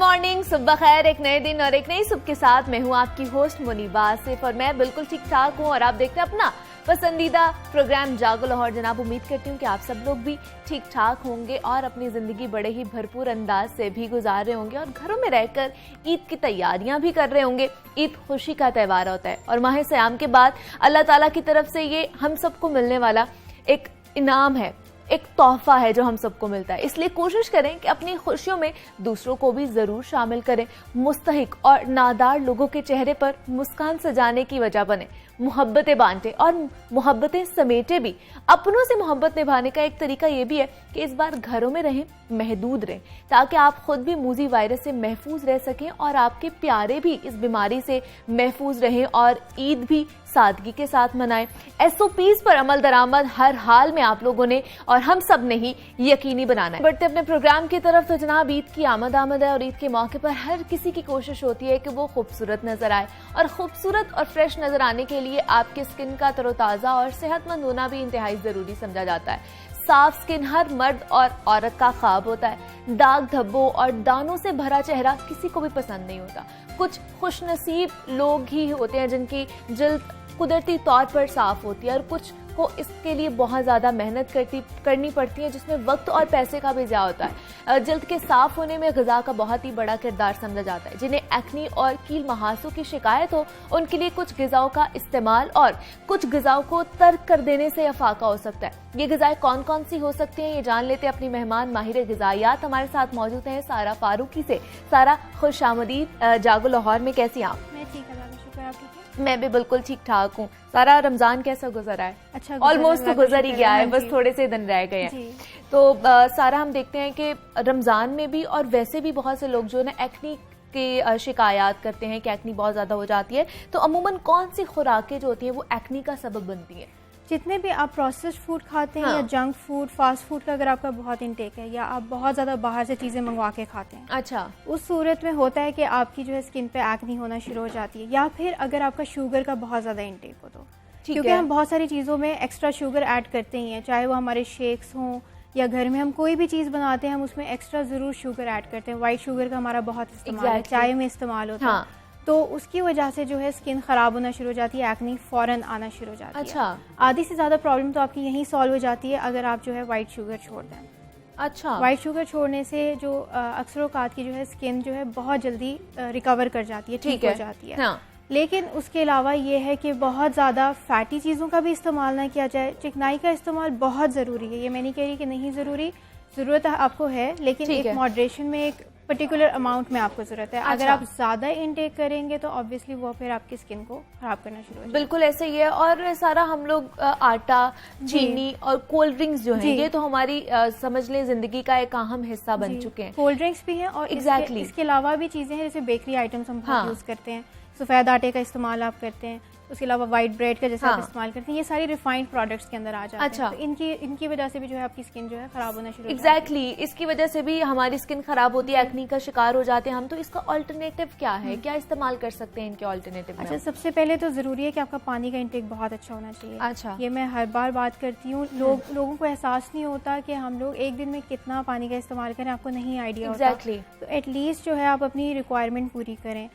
Morning, सुबह खैर। एक नए दिन और एक नई सुबह के साथ मैं हूँ आपकी होस्ट मुनीबा आसिफ और मैं बिल्कुल ठीक ठाक हूँ और आप देखते हैं अपना पसंदीदा प्रोग्राम जागो लाहौर। जनाब, उम्मीद करती हूँ कि आप सब लोग भी ठीक ठाक होंगे और अपनी जिंदगी बड़े ही भरपूर अंदाज से भी गुजार रहे होंगे और घरों में रहकर ईद की तैयारियां भी कर रहे होंगे। ईद खुशी का त्यौहार होता है और माह सियाम के बाद अल्लाह ताला की तरफ से ये हम सबको मिलने वाला एक इनाम है, एक तोहफा है जो हम सबको मिलता है। इसलिए कोशिश करें कि अपनी खुशियों में दूसरों को भी जरूर शामिल करें। मुस्तहिक और नादार लोगों के चेहरे पर मुस्कान सजाने की वजह बने, मोहब्बतें बांटे और मोहब्बतें समेटे भी। अपनों से मोहब्बत निभाने का एक तरीका ये भी है कि इस बार घरों में रहें, महदूद रहें, ताकि आप खुद भी मूजी वायरस से महफूज रह सकें और आपके प्यारे भी इस बीमारी से महफूज रहें और ईद भी सादगी के साथ मनाएं। SOPs पर अमल दरामद हर हाल में आप लोगों ने और हम सब ने ही यकीनी बनाना है। बढ़ते अपने प्रोग्राम की तरफ तो जनाब, ईद की आमद है और ईद के मौके पर हर किसी की कोशिश होती है कि वो खूबसूरत नजर आए और खूबसूरत और फ्रेश नजर आने के लिए आपकी स्किन का तरोताजा और सेहतमंद होना भी इंतहाई जरूरी समझा जाता है। साफ स्किन हर मर्द और औरत का ख्वाब होता है। दाग धब्बों और दानों से भरा चेहरा किसी को भी पसंद नहीं होता। कुछ खुशनसीब लोग ही होते हैं जिनकी जल्द कुदरती तौर पर साफ होती है और कुछ को इसके लिए बहुत ज्यादा मेहनत करनी पड़ती है, जिसमें वक्त और पैसे का भी ज़्यादा होता है। जल्द के साफ होने में ग़िज़ा का बहुत ही बड़ा किरदार समझा जाता है। जिन्हें एक्नी और कील महासों की शिकायत हो, उनके लिए कुछ ग़िज़ाओं का इस्तेमाल और कुछ ग़िज़ाओं को तर्क कर देने से अफाका हो सकता है। ये ग़िज़ाएं कौन कौन सी हो सकती हैं, ये जान लेते हैं। अपनी मेहमान माहिर ग़िज़ायात हमारे साथ मौजूद हैं सारा फारूकी से। सारा, खुश आमदीद जागो लाहौर में। कैसी आप? मैं ठीक है, शुक्र है। आप ठीक है? मैं भी बिल्कुल ठीक ठाक हूँ। सारा, रमजान कैसा गुजरा है? अच्छा, ऑलमोस्ट तो गुजर ही गया है, बस थोड़े से दिन रह गए हैं। तो सारा, हम देखते हैं कि रमजान में भी और वैसे भी बहुत से लोग जो है ना एक्नी की शिकायत करते हैं कि एक्नी बहुत ज्यादा हो जाती है। तो अमूमन कौन सी खुराकें जो होती हैं वो एक्नी का सबब बनती हैं? जितने भी आप प्रोसेस्ड फूड खाते हैं, या जंक फूड, फास्ट फूड का अगर आपका बहुत इंटेक है, या आप बहुत ज़्यादा बाहर से चीज़ें मंगवा के खाते हैं, अच्छा, उस सूरत में होता है कि आपकी जो है स्किन पे एक्नी होना शुरू हो जाती है। या फिर अगर आपका शुगर का बहुत ज़्यादा इंटेक हो तो, क्योंकि हम बहुत सारी चीज़ों में एक्स्ट्रा शुगर ऐड करते ही हैं, चाहे वो हमारे शेक्स हों या घर में हम कोई भी चीज़ बनाते हैं हम उसमें एक्स्ट्रा ज़रूर शुगर ऐड करते हैं। वाइट शुगर का हमारा बहुत इस्तेमाल है, चाय में इस्तेमाल होता है। तो उसकी वजह से जो है स्किन खराब होना शुरू हो जाती है, एक्नी फौरन आना शुरू हो जाती है। अच्छा, आधी से ज़्यादा प्रॉब्लम तो आपकी यहीं सॉल्व हो जाती है अगर आप जो है वाइट शुगर छोड़ दें। अच्छा, वाइट शुगर छोड़ने से जो अक्सर औकात की जो है स्किन जो है बहुत जल्दी रिकवर कर जाती है, ठीक हो जाती है। हाँ। लेकिन उसके अलावा ये है कि बहुत ज़्यादा फैटी चीज़ों का भी इस्तेमाल ना किया जाए। चिकनाई का इस्तेमाल बहुत ज़रूरी है, ये मैं नहीं कह रही कि नहीं ज़रूरी, ज़रूरत आपको है, लेकिन एक मॉडरेशन में, एक पर्टिकुलर अमाउंट में आपको जरूरत है। अगर आप ज्यादा इनटेक करेंगे तो ऑब्वियसली वो फिर आपकी स्किन को खराब करना शुरू हो जाएगा। बिल्कुल ऐसे ही है। और सारा, हम लोग आटा, चीनी और कोल्ड ड्रिंक्स जो है ये तो हमारी समझ लें जिंदगी का एक अहम हिस्सा बन चुके हैं। कोल्ड ड्रिंक्स भी हैं और इसके अलावा भी चीजें हैं, जैसे बेकरी आइटम्स हम यूज करते हैं, सफेद आटे का इस्तेमाल आप करते हैं, उसके अलावा व्हाइट ब्रेड का जैसे आप इस्तेमाल करते हैं, ये सारी रिफाइंड प्रोडक्ट्स के अंदर आ जाते हैं। तो इनकी वजह से भी जो है आपकी स्किन जो है खराब होना शुरू हो जाती है। इसकी वजह से भी हमारी स्किन खराब होती है, एक्नी का शिकार हो जाते हैं हम। तो इसका ऑल्टरनेटिव क्या है, क्या इस्तेमाल कर सकते हैं इनके ऑल्टरनेटिव में? अच्छा, सबसे पहले तो जरूरी है कि आपका पानी का इंटेक बहुत अच्छा होना चाहिए। अच्छा, ये मैं हर बार बात करती हूँ। लोगों को एहसास नहीं होता कि हम लोग एक दिन में कितना पानी का इस्तेमाल करें, आपको नहीं आइडिया होता। तो एटलीस्ट जो है आप अपनी रिक्वायरमेंट पूरी करें।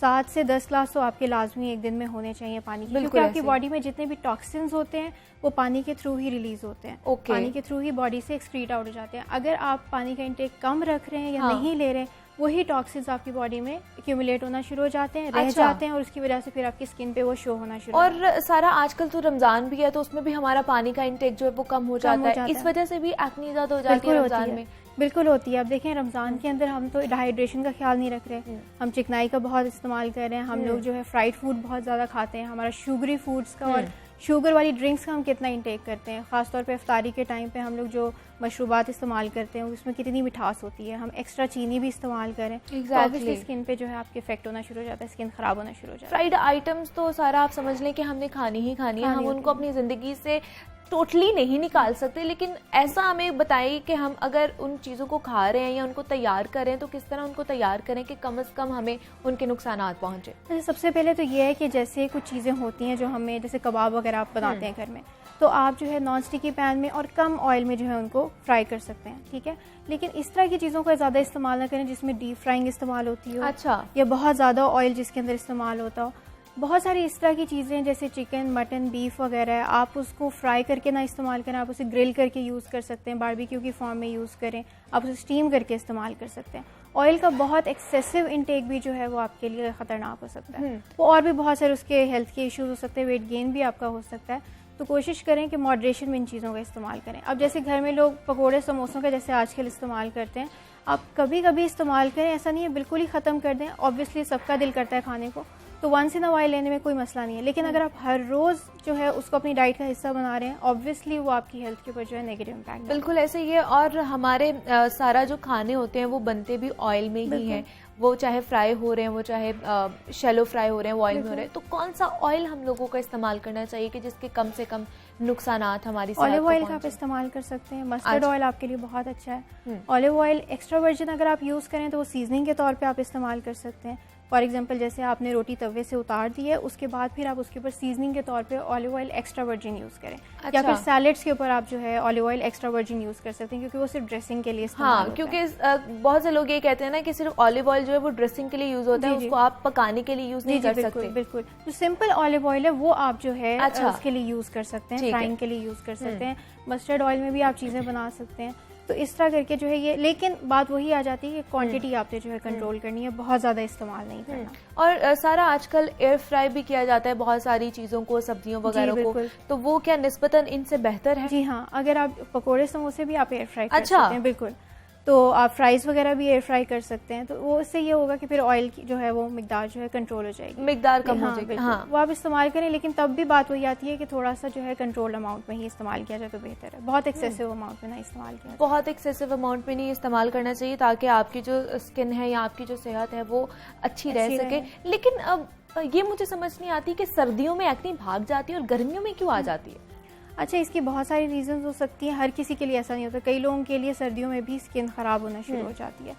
7 से 10 ग्लास तो आपके लाजमी एक दिन में होने चाहिए पानी की, क्योंकि आपकी बॉडी में जितने भी टॉक्सिन्स होते हैं वो पानी के थ्रू ही रिलीज होते हैं। पानी के थ्रू ही बॉडी से एक्सक्रीट आउट हो जाते हैं। अगर आप पानी का इंटेक कम रख रहे हैं या नहीं ले रहे हैं, वही टॉक्सिन्स आपकी बॉडी में एक्यूमुलेट होना शुरू हो जाते हैं, रह जाते हैं और उसकी वजह से फिर आपकी स्किन पे वो शो होना शुरू हो जाता है। और सारा, आजकल तो रमजान भी है तो उसमें भी हमारा पानी का इंटेक जो है वो कम हो जाता है। इस वजह से भी एक्नी ज्यादा हो जाती है रमजान में। बिल्कुल होती है। अब देखें, रमजान के अंदर हम तो डिहाइड्रेशन का ख्याल नहीं रख रहे, हम चिकनाई का बहुत इस्तेमाल कर रहे हैं, हम लोग जो है फ्राइड फूड बहुत ज़्यादा खाते हैं, हमारा शुगरी फूड्स का और शुगर वाली ड्रिंक्स का हम कितना इंटेक करते हैं। ख़ासतौर पे इफ्तारी के टाइम पे हम लोग जो मशरूबात इस्तेमाल करते हैं उसमें कितनी मिठास होती है, हम एक्स्ट्रा चीनी भी इस्तेमाल करें तो ऑब्वियसली स्किन पे जो है आपके इफेक्ट होना शुरू हो जाता है, स्किन खराब होना शुरू हो जाता है। फ्राइड आइटम्स तो सारा आप समझ लें कि हमने खानी ही खानी है, हम उनको अपनी ज़िंदगी से टोटली नहीं निकाल सकते, लेकिन ऐसा हमें बताइए कि हम अगर उन चीज़ों को खा रहे हैं या उनको तैयार करें तो किस तरह उनको तैयार करें कि कम से कम हमें उनके नुकसानात पहुंचे। सबसे पहले तो ये है कि जैसे कुछ चीज़ें होती हैं जो हमें, जैसे कबाब वगैरह आप बनाते हैं घर में, तो आप जो है नॉन स्टिकी पैन में और कम ऑयल में जो है उनको फ्राई कर सकते हैं, ठीक है। लेकिन इस तरह की चीज़ों का ज़्यादा इस्तेमाल ना करें जिसमें डीप फ्राइंग इस्तेमाल होती हो, अच्छा, या बहुत ज़्यादा ऑयल जिसके अंदर इस्तेमाल होता हो। बहुत सारी इस तरह की चीज़ें जैसे चिकन, मटन, बीफ वगैरह, आप उसको फ्राई करके ना इस्तेमाल करें, आप उसे ग्रिल करके यूज़ कर सकते हैं, बारबेक्यू की फॉर्म में यूज़ करें, आप उसे स्टीम करके इस्तेमाल कर सकते हैं। ऑयल का बहुत एक्सेसिव इंटेक भी जो है वो आपके लिए ख़तरनाक हो सकता है। वो और भी बहुत सारे उसके हेल्थ के इश्यूज हो सकते हैं, वेट गेन भी आपका हो सकता है। तो कोशिश करें कि मॉडरेशन में इन चीज़ों का इस्तेमाल करें। अब जैसे घर में लोग पकोड़े समोसों का जैसे आजकल इस्तेमाल करते हैं, आप कभी कभी इस्तेमाल करें, ऐसा नहीं है बिल्कुल ही ख़त्म कर दें। ऑब्वियसली सबका दिल करता है खाने को, तो वंस इन अ वाइल लेने में कोई मसला नहीं है। लेकिन अगर आप हर रोज़ जो है उसको अपनी डाइट का हिस्सा बना रहे हैं, ऑब्वियसली वो आपकी हेल्थ के ऊपर जो है नेगेटिव इम्पैक्ट। बिल्कुल ऐसे ही है। और हमारे सारा जो खाने होते हैं वो बनते भी ऑयल में ही हैं, वो चाहे फ्राई हो रहे हैं, वो चाहे शैलो फ्राई हो रहे हैं, वो ऑयल में हो रहे हैं। तो कौन सा ऑयल हम लोगों को इस्तेमाल करना चाहिए कि जिसके कम से कम नुकसानात हमारी सेहत को ऑलिव ऑयल का पहुंचे? आप इस्तेमाल कर सकते हैं। मस्टर्ड ऑयल आपके लिए बहुत अच्छा है। ऑलिव ऑयल एक्स्ट्रा वर्जिन अगर आप यूज़ करें तो वो सीजनिंग के तौर पे आप इस्तेमाल कर सकते हैं। फॉर एग्जांपल जैसे आपने रोटी तवे से उतार दी है, उसके बाद फिर आप उसके ऊपर सीजनिंग के तौर पे olive oil extra virgin use करें। अच्छा। या फिर सैलेड्स के ऊपर आप जो है olive oil extra virgin use कर सकते हैं, क्योंकि वो सिर्फ ड्रेसिंग के लिए इस्तेमाल होता है। क्योंकि बहुत से लोग ये कहते हैं ना कि सिर्फ ऑलिव ऑयल जो है वो ड्रेसिंग के लिए यूज होता है, उसको आप पकाने के लिए यूज नहीं कर सकते। बिल्कुल, जो सिंपल ऑलिव ऑयल है वो आप जो है अच्छा, उसके लिए यूज़ कर सकते हैं, फ्राइंग के लिए यूज़ कर सकते हैं। मस्टर्ड ऑयल में भी आप चीज़ें बना सकते हैं। तो इस तरह करके जो है ये, लेकिन बात वही आ जाती है कि क्वांटिटी आपने जो है कंट्रोल करनी है, बहुत ज़्यादा इस्तेमाल नहीं करना। और सारा आजकल एयर फ्राई भी किया जाता है बहुत सारी चीज़ों को, सब्जियों वगैरह को, तो वो क्या निस्बतन इनसे बेहतर है? जी हाँ, अगर आप पकोड़े समोसे भी आप एयर फ्राई कर अच्छा, सकते हैं। बिल्कुल, तो आप फ्राइज वगैरह भी एयर फ्राई कर सकते हैं। तो वो इससे ये होगा कि फिर ऑयल की जो है वो मिकदार जो है कंट्रोल हो जाएगी, मिकदार कम हो जाएगी। हाँ, वो आप इस्तेमाल करें, लेकिन तब भी बात वही आती है कि थोड़ा सा जो है कंट्रोल अमाउंट में ही इस्तेमाल किया जाए तो बेहतर है। बहुत एक्सेसिव अमाउंट में ना इस्तेमाल किया जाए। बहुत एक्सेसिव अमाउंट में नहीं इस्तेमाल करना चाहिए, ताकि आपकी जो स्किन है या आपकी जो सेहत है वो अच्छी रह सके। लेकिन अब ये मुझे समझ नहीं आती कि सर्दियों में एक्ने भाग जाती है और गर्मियों में क्यों आ जाती है? अच्छा, इसकी बहुत सारी रीजंस हो सकती हैं, हर किसी के लिए ऐसा नहीं होता। कई लोगों के लिए सर्दियों में भी स्किन ख़राब होना शुरू हो जाती है,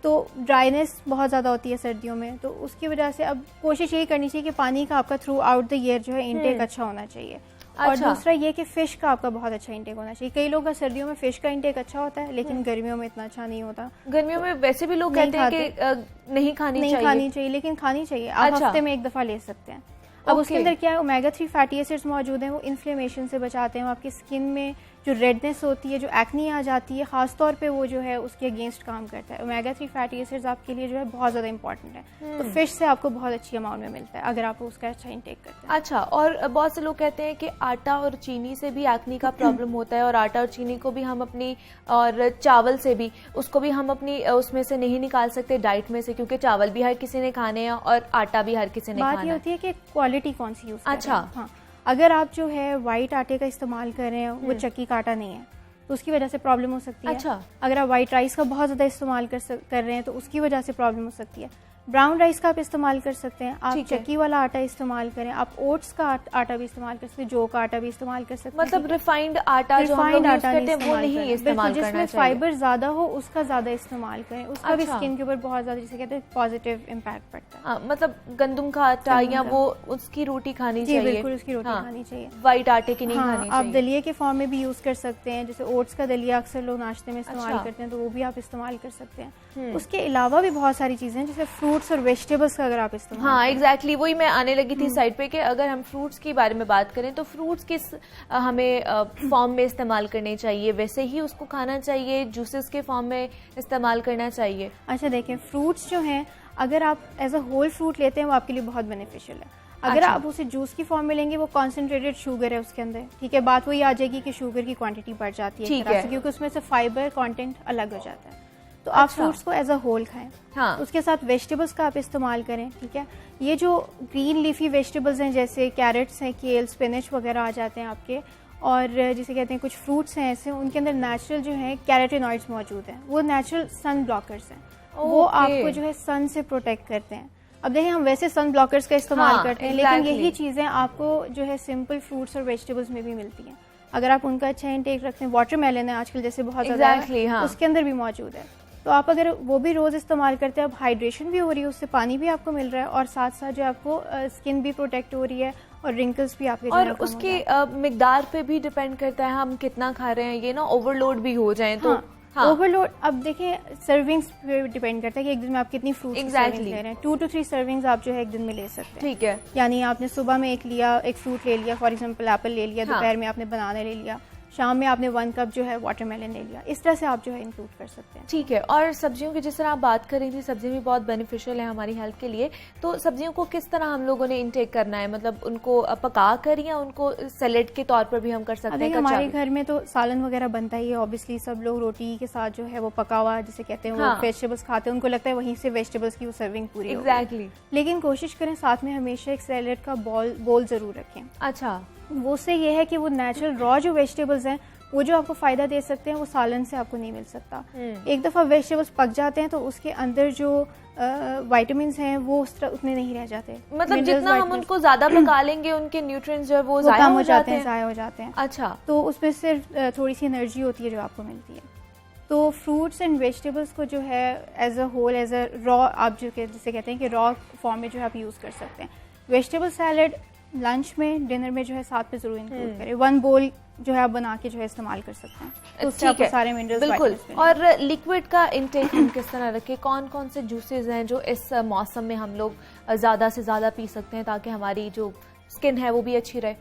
तो ड्राइनेस बहुत ज़्यादा होती है सर्दियों में। तो उसकी वजह से अब कोशिश यही करनी चाहिए कि पानी का आपका थ्रू आउट द ईयर जो है इंटेक अच्छा होना चाहिए। और दूसरा ये कि फ़िश का आपका बहुत अच्छा इंटेक होना चाहिए। कई लोग का सर्दियों में फ़िश का इंटेक अच्छा होता है, लेकिन गर्मियों में इतना अच्छा नहीं होता। गर्मियों में वैसे भी लोग कहते हैं कि नहीं खानी चाहिए, लेकिन खानी चाहिए। आप हफ्ते में एक दफ़ा ले सकते हैं। अब उसके अंदर क्या है, ओमेगा 3 फैटी एसिड्स मौजूद हैं, वो इन्फ्लेमेशन से बचाते हैं। वो आपकी स्किन में जो रेडनेस होती है, जो एक्नी आ जाती है, ख़ास तौर पे वो जो है उसके अगेंस्ट काम करता है। ओमेगा 3 फैटी एसिड्स आपके लिए जो है बहुत ज़्यादा इंपॉर्टेंट है। तो फिश से आपको बहुत अच्छी अमाउंट में मिलता है अगर आप उसका अच्छा इंटेक करते हैं। अच्छा, और बहुत से लोग कहते हैं कि आटा और चीनी से भी एक्नी का प्रॉब्लम होता है, और आटा और चीनी को भी हम अपनी, और चावल से भी, उसको भी हम अपनी उसमें से नहीं निकाल सकते डाइट में से, क्योंकि चावल भी हर किसी ने खाने हैं और आटा भी हर किसी ने खाना है। बात ये होती है कि क्वालिटी कौन सी यूज़ करें। अच्छा, हाँ, अगर आप जो है वाइट आटे का इस्तेमाल कर रहे हैं, वो चक्की का आटा नहीं है, तो उसकी वजह से प्रॉब्लम हो सकती है। अच्छा, अगर आप वाइट राइस का बहुत ज़्यादा इस्तेमाल कर रहे हैं तो उसकी वजह से प्रॉब्लम हो सकती है। ब्राउन राइस का आप इस्तेमाल कर सकते हैं, आप चक्की वाला आटा इस्तेमाल करें, आप ओट्स का आटा भी इस्तेमाल कर सकते हैं, जौ का आटा भी इस्तेमाल कर सकते हैं। मतलब रिफाइंड आटा जो हम लोग यूज करते हैं वो नहीं इस्तेमाल करना चाहिए। जिसमें फाइबर ज्यादा हो उसका ज्यादा इस्तेमाल करें, उसका भी स्किन के ऊपर बहुत ज्यादा, जिसे कहते हैं, पॉजिटिव इम्पैक्ट पड़ता है। मतलब गंदम का आटा या वो उसकी रोटी खानी चाहिए। बिल्कुल, उसकी रोटी खानी चाहिए, वाइट आटे की नहीं खानी चाहिए। आप दलिया के फॉर्म में भी यूज कर सकते हैं, जैसे ओट्स का दलिया अक्सर लोग नाश्ते में इस्तेमाल करते हैं, तो वो भी आप इस्तेमाल कर सकते हैं। उसके अलावा भी बहुत सारी चीजें जैसे फ्रूट्स और वेजिटेबल्स का अगर आप इस्तेमाल, हाँ एग्जैक्टली, वही मैं आने लगी थी साइड पे कि अगर हम फ्रूट्स की बारे में बात करें तो फ्रूट्स किस हमें फॉर्म में इस्तेमाल करने चाहिए, वैसे ही उसको खाना चाहिए, जूसेस के फॉर्म में इस्तेमाल करना चाहिए? अच्छा देखें, फ्रूट्स जो हैं अगर आप एज अ होल फ्रूट लेते हैं वो आपके लिए बहुत बेनिफिशियल है। अगर आप उसे जूस की फॉर्म में लेंगे वो कॉन्सेंट्रेटेड शुगर है उसके अंदर, ठीक है, बात वही आ जाएगी कि शुगर की क्वांटिटी बढ़ जाती है क्योंकि उसमें से फाइबर कंटेंट अलग हो जाता है। तो आप फ्रूट्स को एज अ होल खाएं। हाँ। उसके साथ वेजिटेबल्स का आप इस्तेमाल करें, ठीक है। ये जो ग्रीन लीफी वेजिटेबल्स हैं जैसे कैरेट्स हैं, केल, स्पिनच वगैरह आ जाते हैं आपके, और जिसे कहते हैं कुछ फ्रूट्स हैं ऐसे, उनके अंदर नेचुरल जो है कैरोटीनॉइड्स मौजूद हैं, वो नेचुरल सन ब्लॉकर्स हैं। वो आपको जो है सन से प्रोटेक्ट करते हैं। अब देखिए, हम वैसे सन ब्लॉकर्स का इस्तेमाल करते हैं, लेकिन यही चीज़ें आपको जो है सिंपल फ्रूट्स और वेजिटेबल्स में भी मिलती हैं अगर आप उनका अच्छा इंटेक रखते हैं। वाटरमेलन है आजकल जैसे बहुत ज़्यादा, उसके अंदर भी मौजूद है। तो आप अगर वो भी रोज इस्तेमाल करते हैं, अब हाइड्रेशन भी हो रही है, उससे पानी भी आपको मिल रहा है और साथ साथ जो आपको स्किन भी प्रोटेक्ट हो रही है और रिंकल्स भी आपके और उसकी मिकदार पे भी डिपेंड करता है हम कितना खा रहे हैं, ये ना ओवरलोड भी हो जाए तो ओवरलोड अब देखिए सर्विंग्स पे डिपेंड करता है कि एक दिन में आप कितनी फ्रूट ले रहे हैं। 2 to 3 सर्विंग्स आप जो है एक दिन में ले सकते हैं। ठीक है, यानी आपने सुबह में एक फ्रूट ले लिया, फॉर एग्जांपल एप्पल ले लिया, दोपहर में आपने बनाना ले लिया, शाम में आपने 1 कप जो है वाटरमेलन ले लिया, इस तरह से आप जो है इंक्लूड कर सकते हैं। ठीक है, और सब्जियों की जिस तरह आप बात कर रही थी, सब्जियां भी बहुत बेनिफिशियल है हमारी हेल्थ के लिए, तो सब्जियों को किस तरह हम लोगों ने इंटेक करना है, मतलब उनको पका कर या उनको सैलेड के तौर पर भी हम कर सकते हैं? हमारे घर में तो सालन वगैरह बनता ही है, ऑब्वियसली सब लोग रोटी के साथ जो है वो पका हुआ जिसे कहते हैं वो वेजिटेबल्स खाते हैं, उनको लगता है वहीं से वेजिटेबल्स की वो सर्विंग पूरी एग्जैक्टली। लेकिन कोशिश करें साथ में हमेशा एक सैलेड का बोल जरूर रखें। अच्छा, वो से ये है कि वो नेचुरल रॉ जो वेजिटेबल्स हैं वो जो आपको फायदा दे सकते हैं वो सालन से आपको नहीं मिल सकता। एक दफा वेजिटेबल्स पक जाते हैं तो उसके अंदर जो विटामिन्स हैं वो उतने नहीं रह जाते, मतलब जितना हम उनको ज्यादा पका लेंगे उनके न्यूट्रिएंट्स जो है वो ज़ाया हो जाते हैं। अच्छा, तो उसमें सिर्फ थोड़ी सी एनर्जी होती है जो आपको मिलती है। तो फ्रूट्स एंड वेजिटेबल्स को जो है as a whole, as a raw आप जिसे कहते हैं कि रॉ फॉर्म में जो है आप यूज़ कर सकते हैं। वेजिटेबल सैलेड लंच में, डिनर में जो है साथ में जरूर इंक्लूड करें। 1 बोल जो है आप बना के जो है इस्तेमाल कर सकते हैं, तो उससे आपको सारे मिनरल्स बिल्कुल। और लिक्विड का इंटेक हम किस तरह रखें? कौन कौन से जूसेस हैं जो इस मौसम में हम लोग ज्यादा से ज्यादा पी सकते हैं ताकि हमारी जो स्किन है वो भी अच्छी रहे?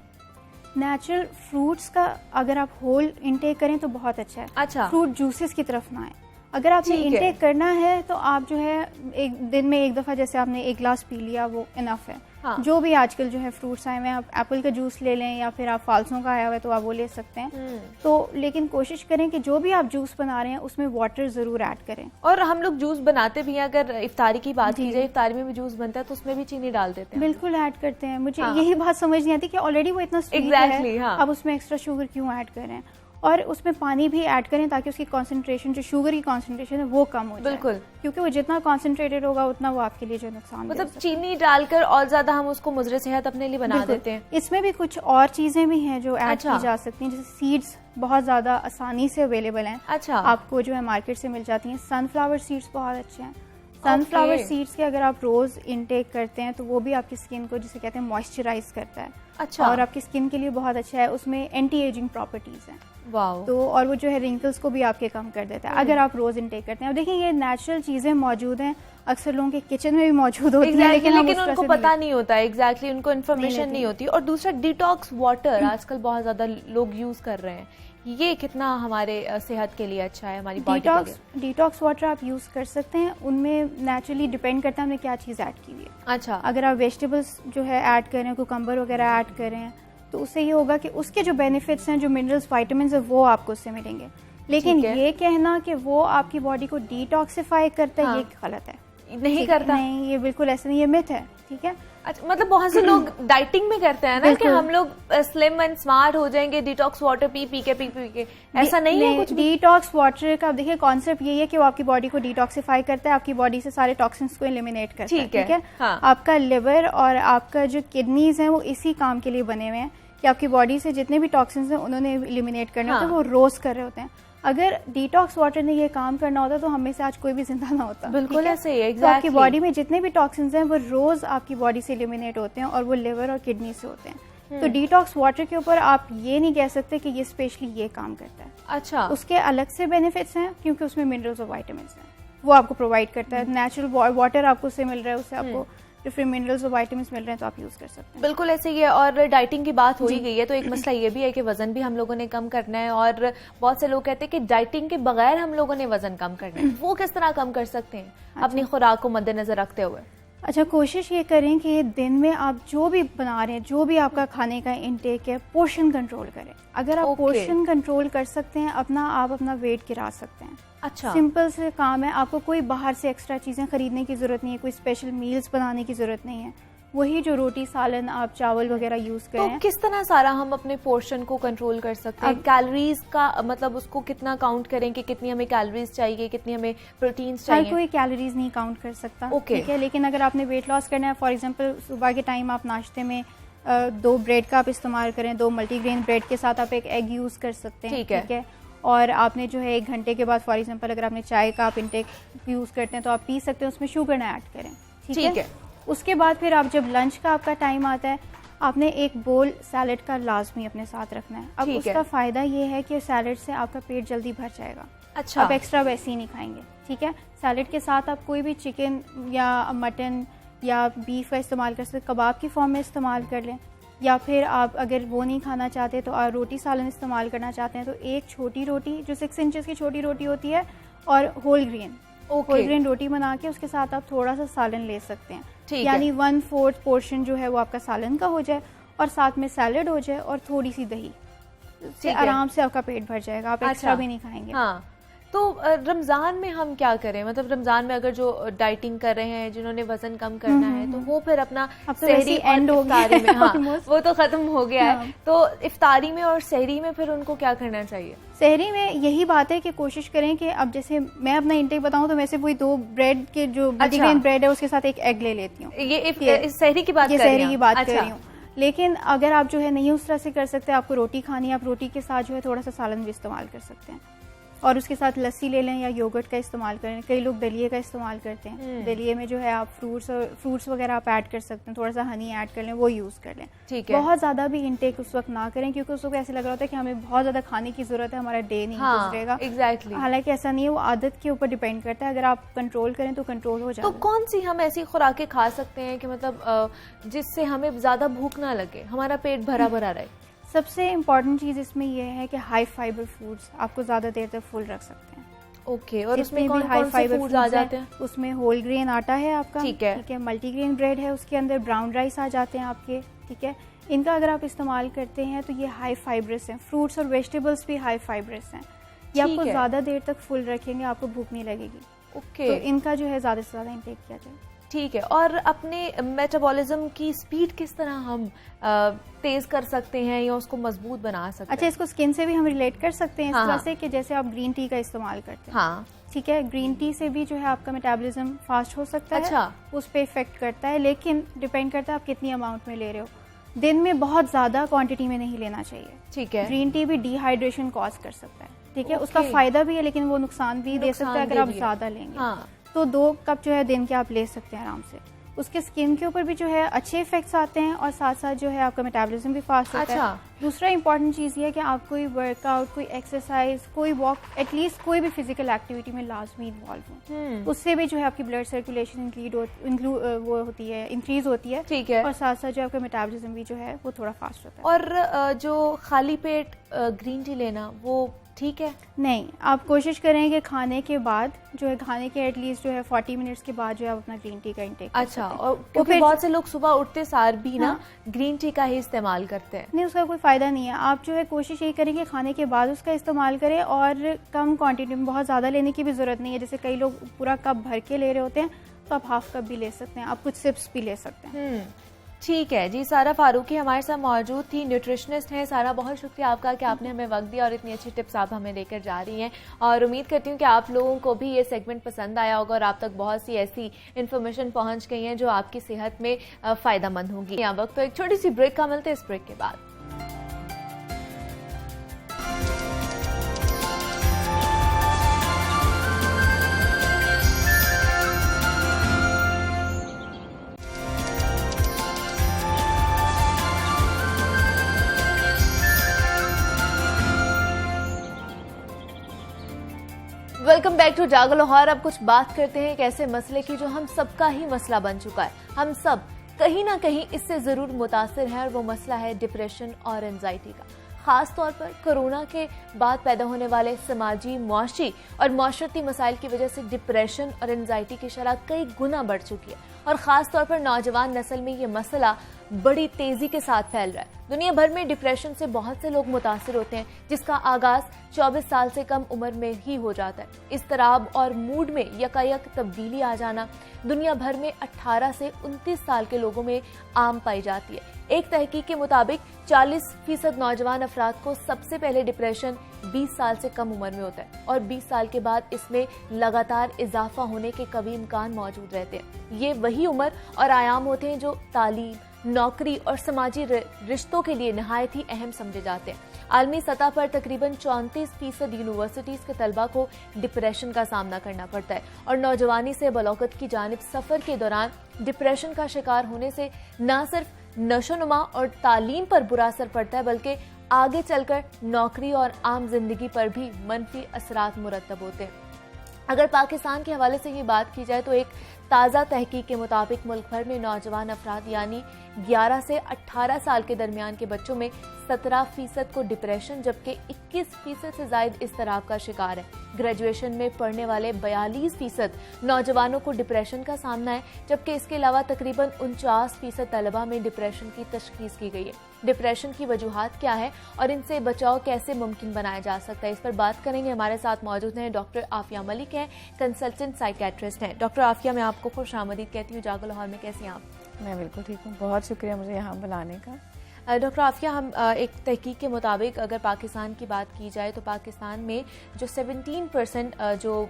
नेचुरल फ्रूट्स का अगर आप होल इंटेक करें तो बहुत अच्छा है। अच्छा, फ्रूट जूसेस की तरफ ना आए। अगर आपने इंटेक करना है तो आप जो है एक दिन में एक दफा, जैसे आपने 1 गिलास पी लिया, वो इनफ है। जो भी आजकल जो है फ्रूट्स आए हुए हैं, आप एप्पल का जूस ले लें या फिर आप फाल्सों का आया हुआ है तो आप वो ले सकते हैं। तो लेकिन कोशिश करें कि जो भी आप जूस बना रहे हैं उसमें वाटर जरूर ऐड करें। और हम लोग जूस बनाते भी हैं, अगर इफ्तारी की बात की जाए, इफ्तारी में भी जूस बनता है तो उसमें भी चीनी डाल देते हैं। बिल्कुल ऐड करते हैं। मुझे यही बात समझ नहीं आती कि ऑलरेडी वो इतना स्वीट है, अब उसमें एक्स्ट्रा शुगर क्यों ऐड कर रहे हैं। और उसमें पानी भी ऐड करें ताकि उसकी कंसंट्रेशन, जो शुगर की कंसंट्रेशन है वो कम हो जाए। बिल्कुल, क्योंकि वो जितना कंसंट्रेटेड होगा उतना वो आपके लिए जो नुकसान, मतलब चीनी डालकर और ज्यादा हम उसको मुजरे सेहत अपने लिए बना देते हैं। इसमें भी कुछ और चीजें भी हैं जो ऐड की जा सकती हैं, जैसे सीड्स बहुत ज्यादा आसानी से अवेलेबल हैं। अच्छा, आपको जो है मार्केट से मिल जाती हैं। सनफ्लावर सीड्स बहुत अच्छे हैं। सनफ्लावर सीड्स के अगर आप रोज इनटेक करते हैं तो वो भी आपकी स्किन को, जिसे कहते हैं, मॉइस्चराइज करता है। अच्छा, और आपकी स्किन के लिए बहुत अच्छा है। उसमें एंटी एजिंग प्रॉपर्टीज हैं। वाओ। तो और वो जो है रिंकल्स को भी आपके कम कर देता है अगर आप रोज इनटेक करते हैं। अब देखिए ये नेचुरल चीजें मौजूद हैं, अक्सर लोगों के किचन में भी मौजूद होती हैं, लेकिन उनको पता नहीं होता है। एग्जैक्टली, उनको इन्फॉर्मेशन नहीं होती। और दूसरा, डिटॉक्स वाटर आजकल बहुत ज्यादा लोग यूज कर रहे हैं, ये कितना हमारे सेहत के लिए अच्छा है, हमारी बॉडी के लिए? डिटॉक्स वाटर आप यूज कर सकते हैं। उनमें नेचुरली डिपेंड करता है हमने क्या चीज ऐड की हुई है। अच्छा, अगर आप वेजिटेबल्स जो है ऐड करें, कुकम्बर वगैरह ऐड करें, तो उससे ये होगा कि उसके जो बेनिफिट्स हैं, जो मिनरल्स, विटामिन्स है, वो आपको उससे मिलेंगे। लेकिन ये कहना कि वो आपकी बॉडी को डिटॉक्सिफाई करता है, ये गलत है। नहीं करता, नहीं, ये बिल्कुल ऐसा नहीं, ये मिथ है। ठीक है, अच्छा, मतलब बहुत से लोग डाइटिंग में करते हैं ना कि हम लोग स्लिम एंड स्मार्ट हो जाएंगे डिटॉक्स वाटर पी के। ऐसा नहीं है कुछ। डिटॉक्स वाटर का देखिए कॉन्सेप्ट यही है कि वो आपकी बॉडी को डिटॉक्सिफाई करता है, आपकी बॉडी से सारे टॉक्सिन्स को एलिमिनेट करता है। ठीक है, आपका लिवर और आपका जो किडनीज है वो इसी काम के लिए बने हुए हैं कि आपकी बॉडी से जितने भी टॉक्सिन्स हैं उन्होंने एलिमिनेट करने होते हैं, वो रोज कर रहे होते हैं। अगर डिटॉक्स वाटर ने ये काम करना होता तो हमें से आज कोई भी जिंदा ना होता। बिल्कुल ऐसे ही, तो आपकी बॉडी में जितने भी टॉक्सिन्स हैं वो रोज आपकी बॉडी से एलिमिनेट होते हैं और वो लिवर और किडनी से होते हैं। तो डिटॉक्स वाटर के ऊपर आप ये नहीं कह सकते कि ये स्पेशली ये काम करता है। अच्छा, उसके अलग से बेनिफिट्स हैं क्योंकि उसमें मिनरल्स और विटामिन्स हैं, वो आपको प्रोवाइड करता है। नेचुरल वाटर आपको उससे मिल रहा है, उससे आपको डिफरेंट मिनरल्स और विटामिन्स मिल रहे हैं, तो आप यूज कर सकते हैं। बिल्कुल ऐसे ही है। और डाइटिंग की बात हो ही गई है तो एक मसला ये भी है कि वजन भी हम लोगों ने कम करना है, और बहुत से लोग कहते हैं कि डाइटिंग के बगैर हम लोगों ने वजन कम करना है। वो किस तरह कम कर सकते हैं अपनी खुराक को मद्देनजर रखते हुए? अच्छा, कोशिश ये करें कि दिन में आप जो भी बना रहे हैं, जो भी आपका खाने का इनटेक है, पोर्शन कंट्रोल करें। अगर आप पोर्शन कंट्रोल कर सकते हैं, आप अपना वेट गिरा सकते हैं। अच्छा, सिंपल से काम है, आपको कोई बाहर से एक्स्ट्रा चीजें खरीदने की जरूरत नहीं है, कोई स्पेशल मील्स बनाने की जरूरत नहीं है। वही जो रोटी, सालन, आप चावल वगैरह यूज करें। तो किस तरह सारा हम अपने पोर्शन को कंट्रोल कर सकते हैं? कैलोरीज का मतलब उसको कितना काउंट करें कि कितनी हमें कैलोरीज चाहिए, कितनी हमें प्रोटीन्स चाहिए? हर कोई कैलोरीज नहीं काउंट कर सकता। ठीक है, लेकिन अगर आपने वेट लॉस करना है, फॉर एग्जाम्पल सुबह के टाइम आप नाश्ते में 2 ब्रेड का आप इस्तेमाल करें, 2 मल्टीग्रेन ब्रेड के साथ आप एक एग यूज कर सकते हैं। ठीक है, और आपने जो है 1 घंटे के बाद फॉर एग्जांपल अगर आपने चाय का आप इंटेक यूज़ करते हैं तो आप पी सकते हैं, उसमें शुगर ना ऐड करें, ठीक है। उसके बाद फिर आप जब लंच का आपका टाइम आता है, आपने एक बोल सैलेड का लाजमी अपने साथ रखना है। अब उसका फ़ायदा ये है कि सैलेड से आपका पेट जल्दी भर जाएगा। अच्छा, आप एक्स्ट्रा वैसे ही नहीं खाएंगे, ठीक है। सैलेड के साथ आप कोई भी चिकन या मटन या बीफ का इस्तेमाल कर सकते, कबाब की फॉर्म में इस्तेमाल कर लें, या फिर आप अगर वो नहीं खाना चाहते तो आप रोटी सालन इस्तेमाल करना चाहते हैं तो एक छोटी रोटी जो 6 इंचेस की छोटी रोटी होती है और होल ग्रेन रोटी बना के उसके साथ आप थोड़ा सा सालन ले सकते हैं, यानी 1/4 पोर्शन जो है वो आपका सालन का हो जाए और साथ में सैलेड हो जाए और थोड़ी सी दही से आराम से आपका पेट भर जाएगा, आप एक्स्ट्रा भी नहीं खाएंगे। हाँ। तो रमज़ान में हम क्या करें, मतलब रमज़ान में अगर जो डाइटिंग कर रहे हैं, जिन्होंने वजन कम करना है, तो वो फिर अपना सहरी एंड हो गया में, हाँ, वो तो ख़त्म हो गया है, तो इफ्तारी में और सहरी में फिर उनको क्या करना चाहिए? सहरी में यही बात है कि कोशिश करें कि अब जैसे मैं अपना इंटेक बताऊं तो मैं सिर्फ वही 2 ब्रेड के जो मल्टीग्रेन ब्रेड है उसके साथ एक एग ले लेती हूँ। ये सहरी की बात कर रही हूँ। लेकिन अगर आप जो है नहीं उस तरह से कर सकते, आपको रोटी खानी है, आप रोटी के साथ जो है थोड़ा सा सालन भी इस्तेमाल कर सकते हैं और उसके साथ लस्सी ले लें या योगर्ट का इस्तेमाल करें। कई लोग दलिए का इस्तेमाल करते हैं, दलिए में जो है आप फ्रूट्स वगैरह आप ऐड कर सकते हैं, थोड़ा सा हनी ऐड कर लें, वो यूज़ कर लें। ठीक है। बहुत ज़्यादा भी इंटेक उस वक्त ना करें क्योंकि उस वक्त ऐसे लग रहा होता है कि हमें बहुत ज़्यादा खाने की ज़रूरत है, हमारा डे नहीं गुजरेगा। एग्जैक्टली। हालांकि ऐसा नहीं है, वो आदत के ऊपर डिपेंड करता है, अगर आप कंट्रोल करें तो कंट्रोल हो जाए। तो कौन सी हम ऐसी खुराकें खा सकते हैं कि मतलब जिससे हमें ज़्यादा भूख ना लगे, हमारा पेट भरा भरा रहे? सबसे इम्पॉर्टेंट चीज़ इसमें यह है कि हाई फाइबर फूड्स आपको ज़्यादा देर तक फुल रख सकते हैं। ओके, और उसमें कौन कौन से फूड्स आ जाते हैं? उसमें होल ग्रेन आटा है आपका, ठीक है, मल्टीग्रेन ब्रेड है, उसके अंदर ब्राउन राइस आ जाते हैं आपके, ठीक है। इनका अगर आप इस्तेमाल करते हैं तो ये हाई फाइबरस हैं। फ्रूट्स और वेजिटेबल्स भी हाई फाइबरस हैं, ये आपको ज़्यादा देर तक फुल रखेंगे, आपको भूख नहीं लगेगी। ओके, तो इनका जो है ज़्यादा से ज़्यादा इंटेक किया जाए। ठीक है। और अपने मेटाबॉलिज्म की स्पीड किस तरह हम तेज कर सकते हैं या उसको मजबूत बना सकते हैं? अच्छा, इसको स्किन से भी हम रिलेट कर सकते हैं इस तरह से कि जैसे आप ग्रीन टी का इस्तेमाल करते हैं, हाँ, ठीक है, ग्रीन टी से भी जो है आपका मेटाबॉलिज्म फास्ट हो सकता है। अच्छा, उस पर इफेक्ट करता है, लेकिन डिपेंड करता है आप कितनी अमाउंट में ले रहे हो। दिन में बहुत ज्यादा क्वांटिटी में नहीं लेना चाहिए, ठीक है। ग्रीन टी भी डिहाइड्रेशन कॉज कर सकता है, ठीक है, उसका फायदा भी है लेकिन वो नुकसान भी दे सकता है अगर आप ज्यादा लेंगे। हाँ। तो 2 कप जो है दिन के आप ले सकते हैं आराम से। उसके स्किन के ऊपर भी जो है अच्छे इफेक्ट्स आते हैं और साथ साथ जो है आपका मेटाबॉलिज्म भी फास्ट होता है। दूसरा इंपॉर्टेंट चीज़ ये है कि आप कोई वर्कआउट, कोई एक्सरसाइज, कोई वॉक, एटलीस्ट कोई भी फिजिकल एक्टिविटी में लाजमी इन्वॉल्व हो। उससे भी जो है आपकी ब्लड सर्कुलेशन इंक्रीज होती है, ठीक है, और साथ साथ जो आपका मेटाबॉलिज्म भी जो है वो थोड़ा फास्ट होता है। और जो खाली पेट ग्रीन टी लेना वो ठीक है? नहीं, आप कोशिश करें कि खाने के बाद जो है, खाने के एटलीस्ट जो है 40 मिनट्स के बाद जो है आप अपना ग्रीन टी का इंटेक। अच्छा, और क्योंकि बहुत से लोग सुबह उठते सार भी ना ग्रीन टी का ही इस्तेमाल करते हैं। नहीं, उसका कोई फायदा नहीं है। आप जो है कोशिश यही करें कि खाने के बाद उसका इस्तेमाल करें और कम क्वांटिटी में, बहुत ज़्यादा लेने की भी ज़रूरत नहीं है। जैसे कई लोग पूरा कप भर के ले रहे होते हैं तो आप हाफ कप भी ले सकते हैं, आप कुछ सिप्स भी ले सकते हैं। ठीक है जी। सारा फारूकी हमारे साथ मौजूद थी, न्यूट्रिशनिस्ट हैं। सारा, बहुत शुक्रिया आपका कि आपने हमें वक्त दिया और इतनी अच्छी टिप्स आप हमें लेकर जा रही हैं, और उम्मीद करती हूँ कि आप लोगों को भी ये सेगमेंट पसंद आया होगा और आप तक बहुत सी ऐसी इन्फॉर्मेशन पहुँच गई हैं जो आपकी सेहत में फ़ायदेमंद होंगी। यहाँ वक्त तो एक छोटी सी ब्रेक का मिलते हैं, इस ब्रेक के बाद। वेलकम बैक टू जागो लाहौर। अब कुछ बात करते हैं एक ऐसे मसले की जो हम सबका ही मसला बन चुका है। हम सब कहीं ना कहीं इससे जरूर मुतासिर हैं, और वो मसला है डिप्रेशन और एंजाइटी का। खास तौर पर कोरोना के बाद पैदा होने वाले समाजी, मुआशी और माशरती मसाइल की वजह से डिप्रेशन और एंजाइटी की शरह कई गुना बढ़ चुकी है, और खास तौर पर नौजवान नस्ल में ये मसला बड़ी तेजी के साथ फैल रहा है। दुनिया भर में डिप्रेशन से बहुत से लोग मुतासिर होते हैं, जिसका आगाज 24 साल से कम उम्र में ही हो जाता है। इस्तराब और मूड में यकायक तब्दीली आ जाना दुनिया भर में 18 से 29 साल के लोगों में आम पाई जाती है। एक तहकीक के मुताबिक 40% नौजवान अफराद को सबसे पहले डिप्रेशन 20 साल से कम उम्र में होता है, और 20 साल के बाद इसमें लगातार इजाफा होने के कभी इम्कान मौजूद रहते हैं। ये वही उम्र और आयाम होते हैं जो तालीम, नौकरी और समाजी रिश्तों के लिए नहायत ही अहम समझे जाते हैं। आलमी सतह पर तकरीबन 34% यूनिवर्सिटीज के तलबा को डिप्रेशन का सामना करना पड़ता है और नौजवानी से बलौकत की जानिब सफर के दौरान डिप्रेशन का शिकार होने से न सिर्फ नशोनुमा और तालीम पर बुरा असर पड़ता है बल्कि आगे चलकर नौकरी और आम जिंदगी पर भी मनफी असरात मुरतब होते हैं। अगर पाकिस्तान के हवाले से ये बात की जाए तो एक ताज़ा तहकीक के मुताबिक मुल्क भर में नौजवान अफराद यानी 11 से 18 साल के दरमियान के बच्चों में 17% को डिप्रेशन जबकि 21% से जायद इज़्तिराब का शिकार है। ग्रेजुएशन में पढ़ने वाले 42% नौजवानों को डिप्रेशन का सामना है जबकि इसके अलावा तकरीबन 49% तलबा में डिप्रेशन की तशखीस की गई है। डिप्रेशन की वजूहात क्या है और इनसे बचाव कैसे मुमकिन बनाया जा सकता है, इस पर बात करेंगे। हमारे साथ मौजूद हैं डॉक्टर आफिया मलिक हैं, कंसल्टेंट साइकेट्रिस्ट हैं। डॉक्टर आफिया, मैं आपको खुश आमदीद कहती हूँ जागो लाहौर में। कैसी हैं आप? मैं बिल्कुल ठीक हूँ, बहुत शुक्रिया मुझे यहाँ बुलाने का। डॉक्टर आफिया, हम एक तहकीक के मुताबिक अगर पाकिस्तान की बात की जाए तो पाकिस्तान में जो 17% जो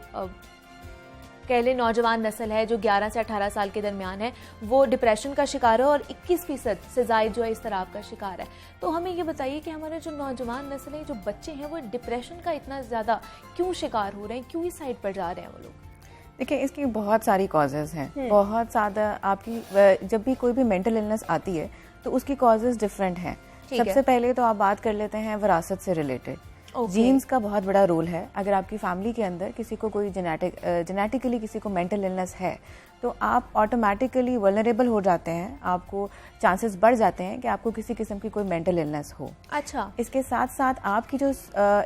कह लें नौजवान नस्ल है जो 11 से 18 साल के दरमियान है वो डिप्रेशन का शिकार है और 21% से ज़ायद जो है इज़्तिराब का शिकार है। तो हमें ये बताइए कि हमारे जो नौजवान नस्ल है, जो बच्चे हैं, वो डिप्रेशन का इतना ज़्यादा क्यों शिकार हो रहे हैं, क्यों इस साइड पर जा रहे हैं वो लोग? देखिए, इसकी बहुत सारी कॉजेज़ हैं, बहुत ज़्यादा। आपकी जब भी कोई भी मेंटल इलनेस आती है तो उसकी कॉजेज़ डिफरेंट हैं। सबसे पहले तो आप बात कर लेते हैं विरासत से रिलेटेड। जीन्स का बहुत बड़ा रोल है। अगर आपकी फैमिली के अंदर किसी को कोई जेनेटिकली किसी को मेंटल इलनेस है तो आप ऑटोमेटिकली वल्नरेबल हो जाते हैं, आपको चांसेस बढ़ जाते हैं कि आपको किसी किस्म की कोई मेंटल इलनेस हो। अच्छा। इसके साथ साथ आपकी जो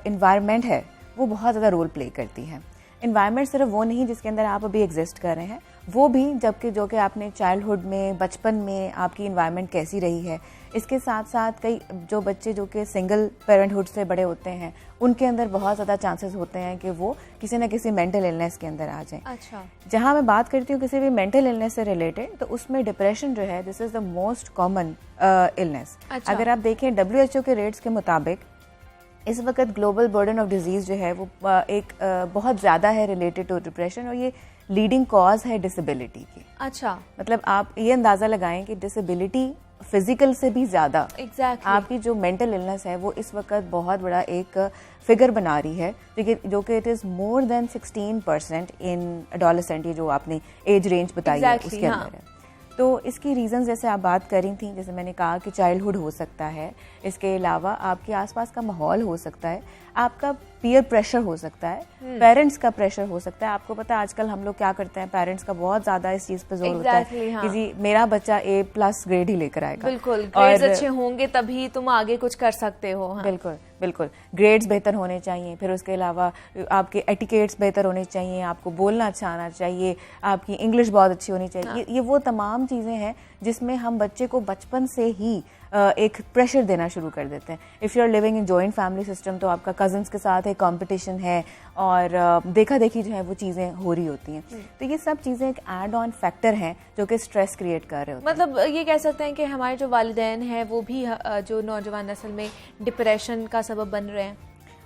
इन्वायरमेंट है वो बहुत ज़्यादा रोल प्ले करती है। इन्वायरमेंट सिर्फ वो नहीं जिसके अंदर आप अभी एग्जिस्ट कर रहे हैं, वो भी जबकि जो कि आपने चाइल्डहुड में, बचपन में आपकी इन्वायरमेंट कैसी रही है। इसके साथ साथ कई जो बच्चे जो कि सिंगल पेरेंटहुड से बड़े होते हैं उनके अंदर बहुत ज़्यादा चांसेस होते हैं कि वो किसी न किसी मेंटल इलनेस के अंदर आ जाएं। अच्छा। जहाँ मैं बात करती हूँ किसी भी मेंटल इलनेस से रिलेटेड तो उसमें डिप्रेशन जो है this is the most common illness. अगर आप देखें WHO के रेट्स के मुताबिक इस वक्त ग्लोबल बर्डन ऑफ डिजीज़ जो है वो एक बहुत ज़्यादा है रिलेटेड टू डिप्रेशन और ये लीडिंग कॉज है डिसेबिलिटी की। अच्छा। मतलब आप ये अंदाज़ा लगाएं कि डिसेबिलिटी फिजिकल से भी ज़्यादा आपकी जो मेंटल इलनेस है वो इस वक्त बहुत बड़ा एक फिगर बना रही है, जो कि it is more than 16% in adolescent, ये जो आपने एज रेंज बताई है उसके अंदर है। तो इसकी रीज़न जैसे आप बात कर रही थी, जैसे मैंने कहा कि चाइल्डहुड हो सकता है, इसके अलावा आपके आसपास का माहौल हो सकता है, आपका पीयर प्रेशर हो सकता है, पेरेंट्स का प्रेशर हो सकता है। आपको पता है आजकल हम लोग क्या करते हैं, पेरेंट्स का बहुत ज़्यादा इस चीज़ पे जोर होता है कि जी मेरा बच्चा A+ ग्रेड ही लेकर आएगा। बिल्कुल, ग्रेड्स अच्छे होंगे तभी तुम आगे कुछ कर सकते हो। हाँ। बिल्कुल बिल्कुल, ग्रेड्स बेहतर होने चाहिए, फिर उसके अलावा आपके एटिकेट्स बेहतर होने चाहिए, आपको बोलना अच्छा आना चाहिए, आपकी इंग्लिश बहुत अच्छी होनी चाहिए। हाँ। ये वो तमाम चीज़ें हैं जिसमें हम बच्चे को बचपन से ही एक प्रेशर देना शुरू कर देते हैं। If you are living in joint family system तो आपका कजन्स के साथ एक कंपटीशन है और देखा देखी जो है वो चीज़ें हो रही होती हैं। तो ये सब चीज़ें एक एड ऑन फैक्टर हैं जो कि स्ट्रेस क्रिएट कर रहे होते हैं। मतलब ये कह सकते हैं कि हमारे जो वालिदैन हैं वो भी जो नौजवान नस्ल में डिप्रेशन का सबब बन रहे हैं।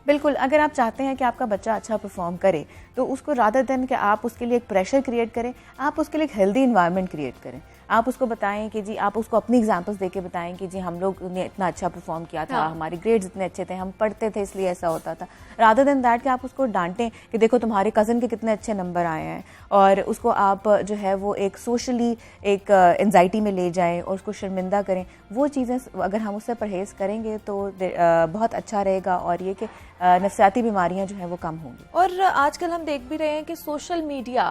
बिल्कुल, अगर आप चाहते हैं कि आपका बच्चा अच्छा परफॉर्म करे तो उसको रादर देन कि आप उसके लिए एक प्रेशर क्रिएट करें, आप उसके लिए एक हेल्दी इन्वायरमेंट क्रिएट करें। आप उसको बताएं कि जी, आप उसको अपनी एग्जांपल्स देके बताएं कि जी हम लोग ने इतना अच्छा परफॉर्म किया था। हाँ। हमारे ग्रेड्स इतने अच्छे थे, हम पढ़ते थे इसलिए ऐसा होता था। रादर देन दैट कि आप उसको डांटें कि देखो तुम्हारे कज़न के कितने अच्छे नंबर आए हैं, और उसको आप जो है वो एक सोशली एक एंजाइटी में ले जाएं और उसको शर्मिंदा करें। वो चीज़ें अगर हम उससे परहेज़ करेंगे तो बहुत अच्छा रहेगा और ये कि नफ्सियाती बीमारियां जो हैं वो कम होंगी। और आजकल हम देख भी रहे हैं कि सोशल मीडिया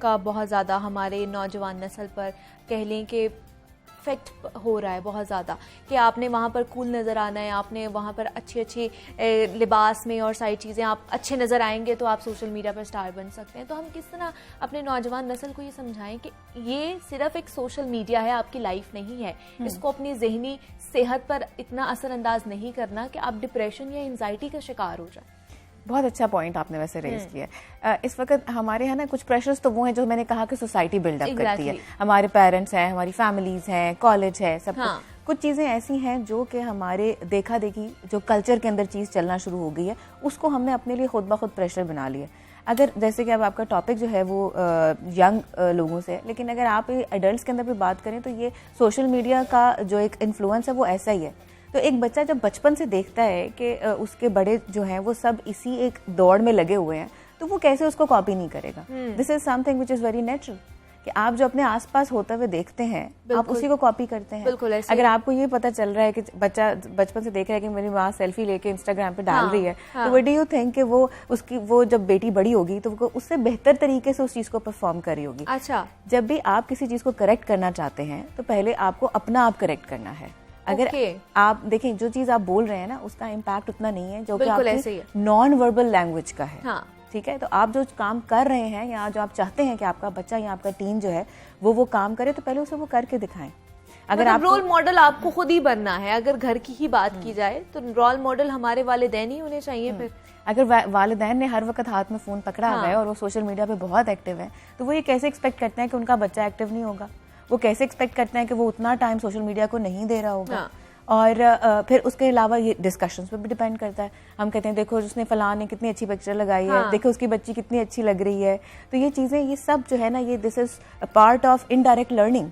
का बहुत ज़्यादा हमारे नौजवान नस्ल पर कह लें कि इफेक्ट हो रहा है बहुत ज़्यादा, कि आपने वहाँ पर कूल नज़र आना है, आपने वहाँ पर अच्छी अच्छी लिबास में और सारी चीज़ें आप अच्छे नज़र आएंगे तो आप सोशल मीडिया पर स्टार बन सकते हैं। तो हम किस तरह अपने नौजवान नस्ल को ये समझाएं कि ये सिर्फ एक सोशल मीडिया है, आपकी लाइफ नहीं है। इसको अपनी जहनी सेहत पर इतना असरअंदाज नहीं करना कि आप डिप्रेशन या एंजाइटी का शिकार हो जाए। बहुत अच्छा पॉइंट आपने वैसे रेज किया। इस वक्त हमारे यहाँ ना कुछ प्रेशर्स तो वो हैं जो मैंने कहा कि सोसाइटी बिल्डअप करती है। हमारे पेरेंट्स हैं, हमारी फैमिलीज हैं, कॉलेज है, सब कुछ चीज़ें ऐसी हैं जो कि हमारे देखा देखी जो कल्चर के अंदर चीज़ चलना शुरू हो गई है, उसको हमने अपने लिए खुद ब खुद प्रेशर बना लिया। अगर जैसे कि अब आपका टॉपिक जो है वो यंग लोगों से है, लेकिन अगर आप एडल्ट्स के अंदर भी बात करें तो ये सोशल मीडिया का जो एक इन्फ्लुएंस है वो ऐसा ही है। तो एक बच्चा जब बचपन से देखता है कि उसके बड़े जो हैं वो सब इसी एक दौड़ में लगे हुए हैं, तो वो कैसे उसको कॉपी नहीं करेगा। This is something which is very natural कि आप जो अपने आसपास होते हुए देखते हैं आप उसी को कॉपी करते हैं। अगर आपको ये पता चल रहा है कि बच्चा बचपन से देख रहा है कि मेरी माँ सेल्फी लेके इंस्टाग्राम पे डाल रही है, तो व्हाट डू यू थिंक कि वो जब बेटी बड़ी होगी तो वो उससे बेहतर तरीके से उस चीज को परफॉर्म करी होगी। अच्छा, जब भी आप किसी चीज को करेक्ट करना चाहते हैं तो पहले आपको अपना आप करेक्ट करना है। अगर आप देखें जो चीज आप बोल रहे हैं ना उसका इम्पैक्ट उतना नहीं है जो कि आपकी नॉन वर्बल लैंग्वेज का है। ठीक है, तो आप जो काम कर रहे हैं या जो आप चाहते हैं कि आपका बच्चा या आपका टीम जो है वो काम करे, तो पहले उसे वो करके दिखाएं। अगर आप रोल मॉडल आपको खुद ही बनना है, अगर घर की ही बात की जाए तो रोल मॉडल हमारे वालिदैन ही होने चाहिए। फिर अगर वालिदैन ने हर वक्त हाथ में फोन पकड़ा हुआ है और वो सोशल मीडिया पे बहुत एक्टिव है, तो वो ये कैसे एक्सपेक्ट करते हैं कि उनका बच्चा एक्टिव नहीं होगा? वो कैसे एक्सपेक्ट करते हैं कि वो उतना टाइम सोशल मीडिया को नहीं दे रहा होगा? और फिर उसके अलावा ये डिस्कशंस पे भी डिपेंड करता है। हम कहते हैं देखो उसने फलां ने कितनी अच्छी पिक्चर लगाई है, देखो उसकी बच्ची कितनी अच्छी लग रही है। तो ये चीजें, ये सब जो है ना, ये this is a part of indirect learning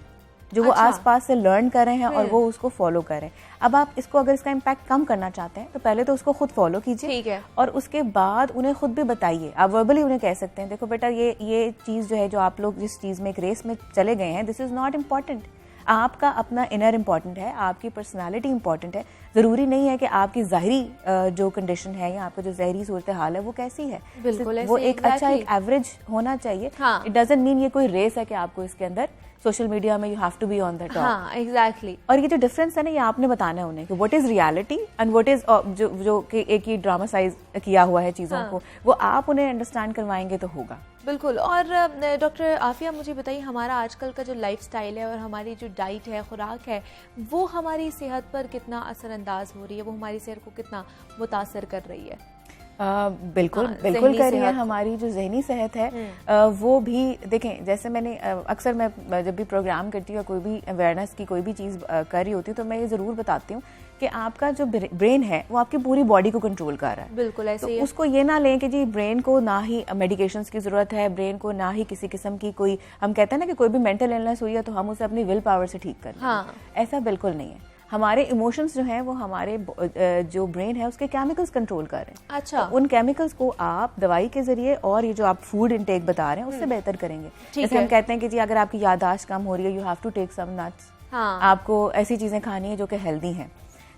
जो वो आसपास से लर्न कर रहे हैं और वो उसको फॉलो करें। अब आप इसको अगर इसका इम्पैक्ट कम करना चाहते हैं तो पहले तो उसको खुद फॉलो कीजिए, ठीक है, और उसके बाद उन्हें खुद भी बताइए। आप वर्बली उन्हें कह सकते हैं देखो बेटा ये चीज जो है, जो आप लोग जिस चीज में एक रेस में चले गए हैं, दिस इज नॉट इम्पॉर्टेंट। आपका अपना इनर इम्पॉर्टेंट है, आपकी पर्सनालिटी इम्पॉर्टेंट है। जरूरी नहीं है कि आपकी ज़ाहिरी जो कंडीशन है या आपका जो ज़ाहिरी सूरत हाल है वो कैसी है, बिल्कुल वो एक अच्छा एक एवरेज होना चाहिए। इट डजंट मीन ये कोई रेस है कि आपको इसके अंदर सोशल मीडिया में you have to be on the top. Exactly. और ये जो डिफरेंस है ना, ये आपने बताना है उन्हें कि what is reality and what is जो कि एक ही ड्रामासाइज किया हुआ है चीजों को, वो आप उन्हें अंडरस्टैंड करवाएंगे तो होगा। बिल्कुल। और डॉक्टर आफिया, मुझे बताइए, हमारा आजकल का जो लाइफस्टाइल है और हमारी जो डाइट है, खुराक है, वो हमारी सेहत पर कितना असरअंदाज हो रही है, वो हमारी सेहत को कितना मुतासर कर रही है? बिल्कुल बिल्कुल कर रही है। हमारी जो जहनी सेहत है वो भी देखें, जैसे मैंने अक्सर मैं जब भी प्रोग्राम करती हूँ या कोई भी अवेयरनेस की कोई भी चीज़ कर रही होती हूँ तो मैं ये ज़रूर बताती हूँ कि आपका जो ब्रेन है वो आपकी पूरी बॉडी को कंट्रोल कर रहा है। बिल्कुल ऐसे ही है। उसको ये ना लें कि जी ब्रेन को ना ही मेडिकेशंस की ज़रूरत है, ब्रेन को ना ही किसी किस्म की कोई, हम कहते हैं ना कि कोई भी मेंटल इलनेस हुई है तो हम उसे अपनी विल पावर से ठीक कर लें। ऐसा बिल्कुल नहीं है। हमारे इमोशंस जो हैं वो हमारे जो ब्रेन है उसके केमिकल्स कंट्रोल कर रहे हैं। अच्छा। तो उन केमिकल्स को आप दवाई के जरिए और ये जो आप फूड इनटेक बता रहे हैं उससे बेहतर करेंगे। जैसे हम कहते हैं कि जी अगर आपकी याददाश्त कम हो रही है, you have to take some nuts. आपको ऐसी चीजें खानी है जो कि हेल्दी हैं।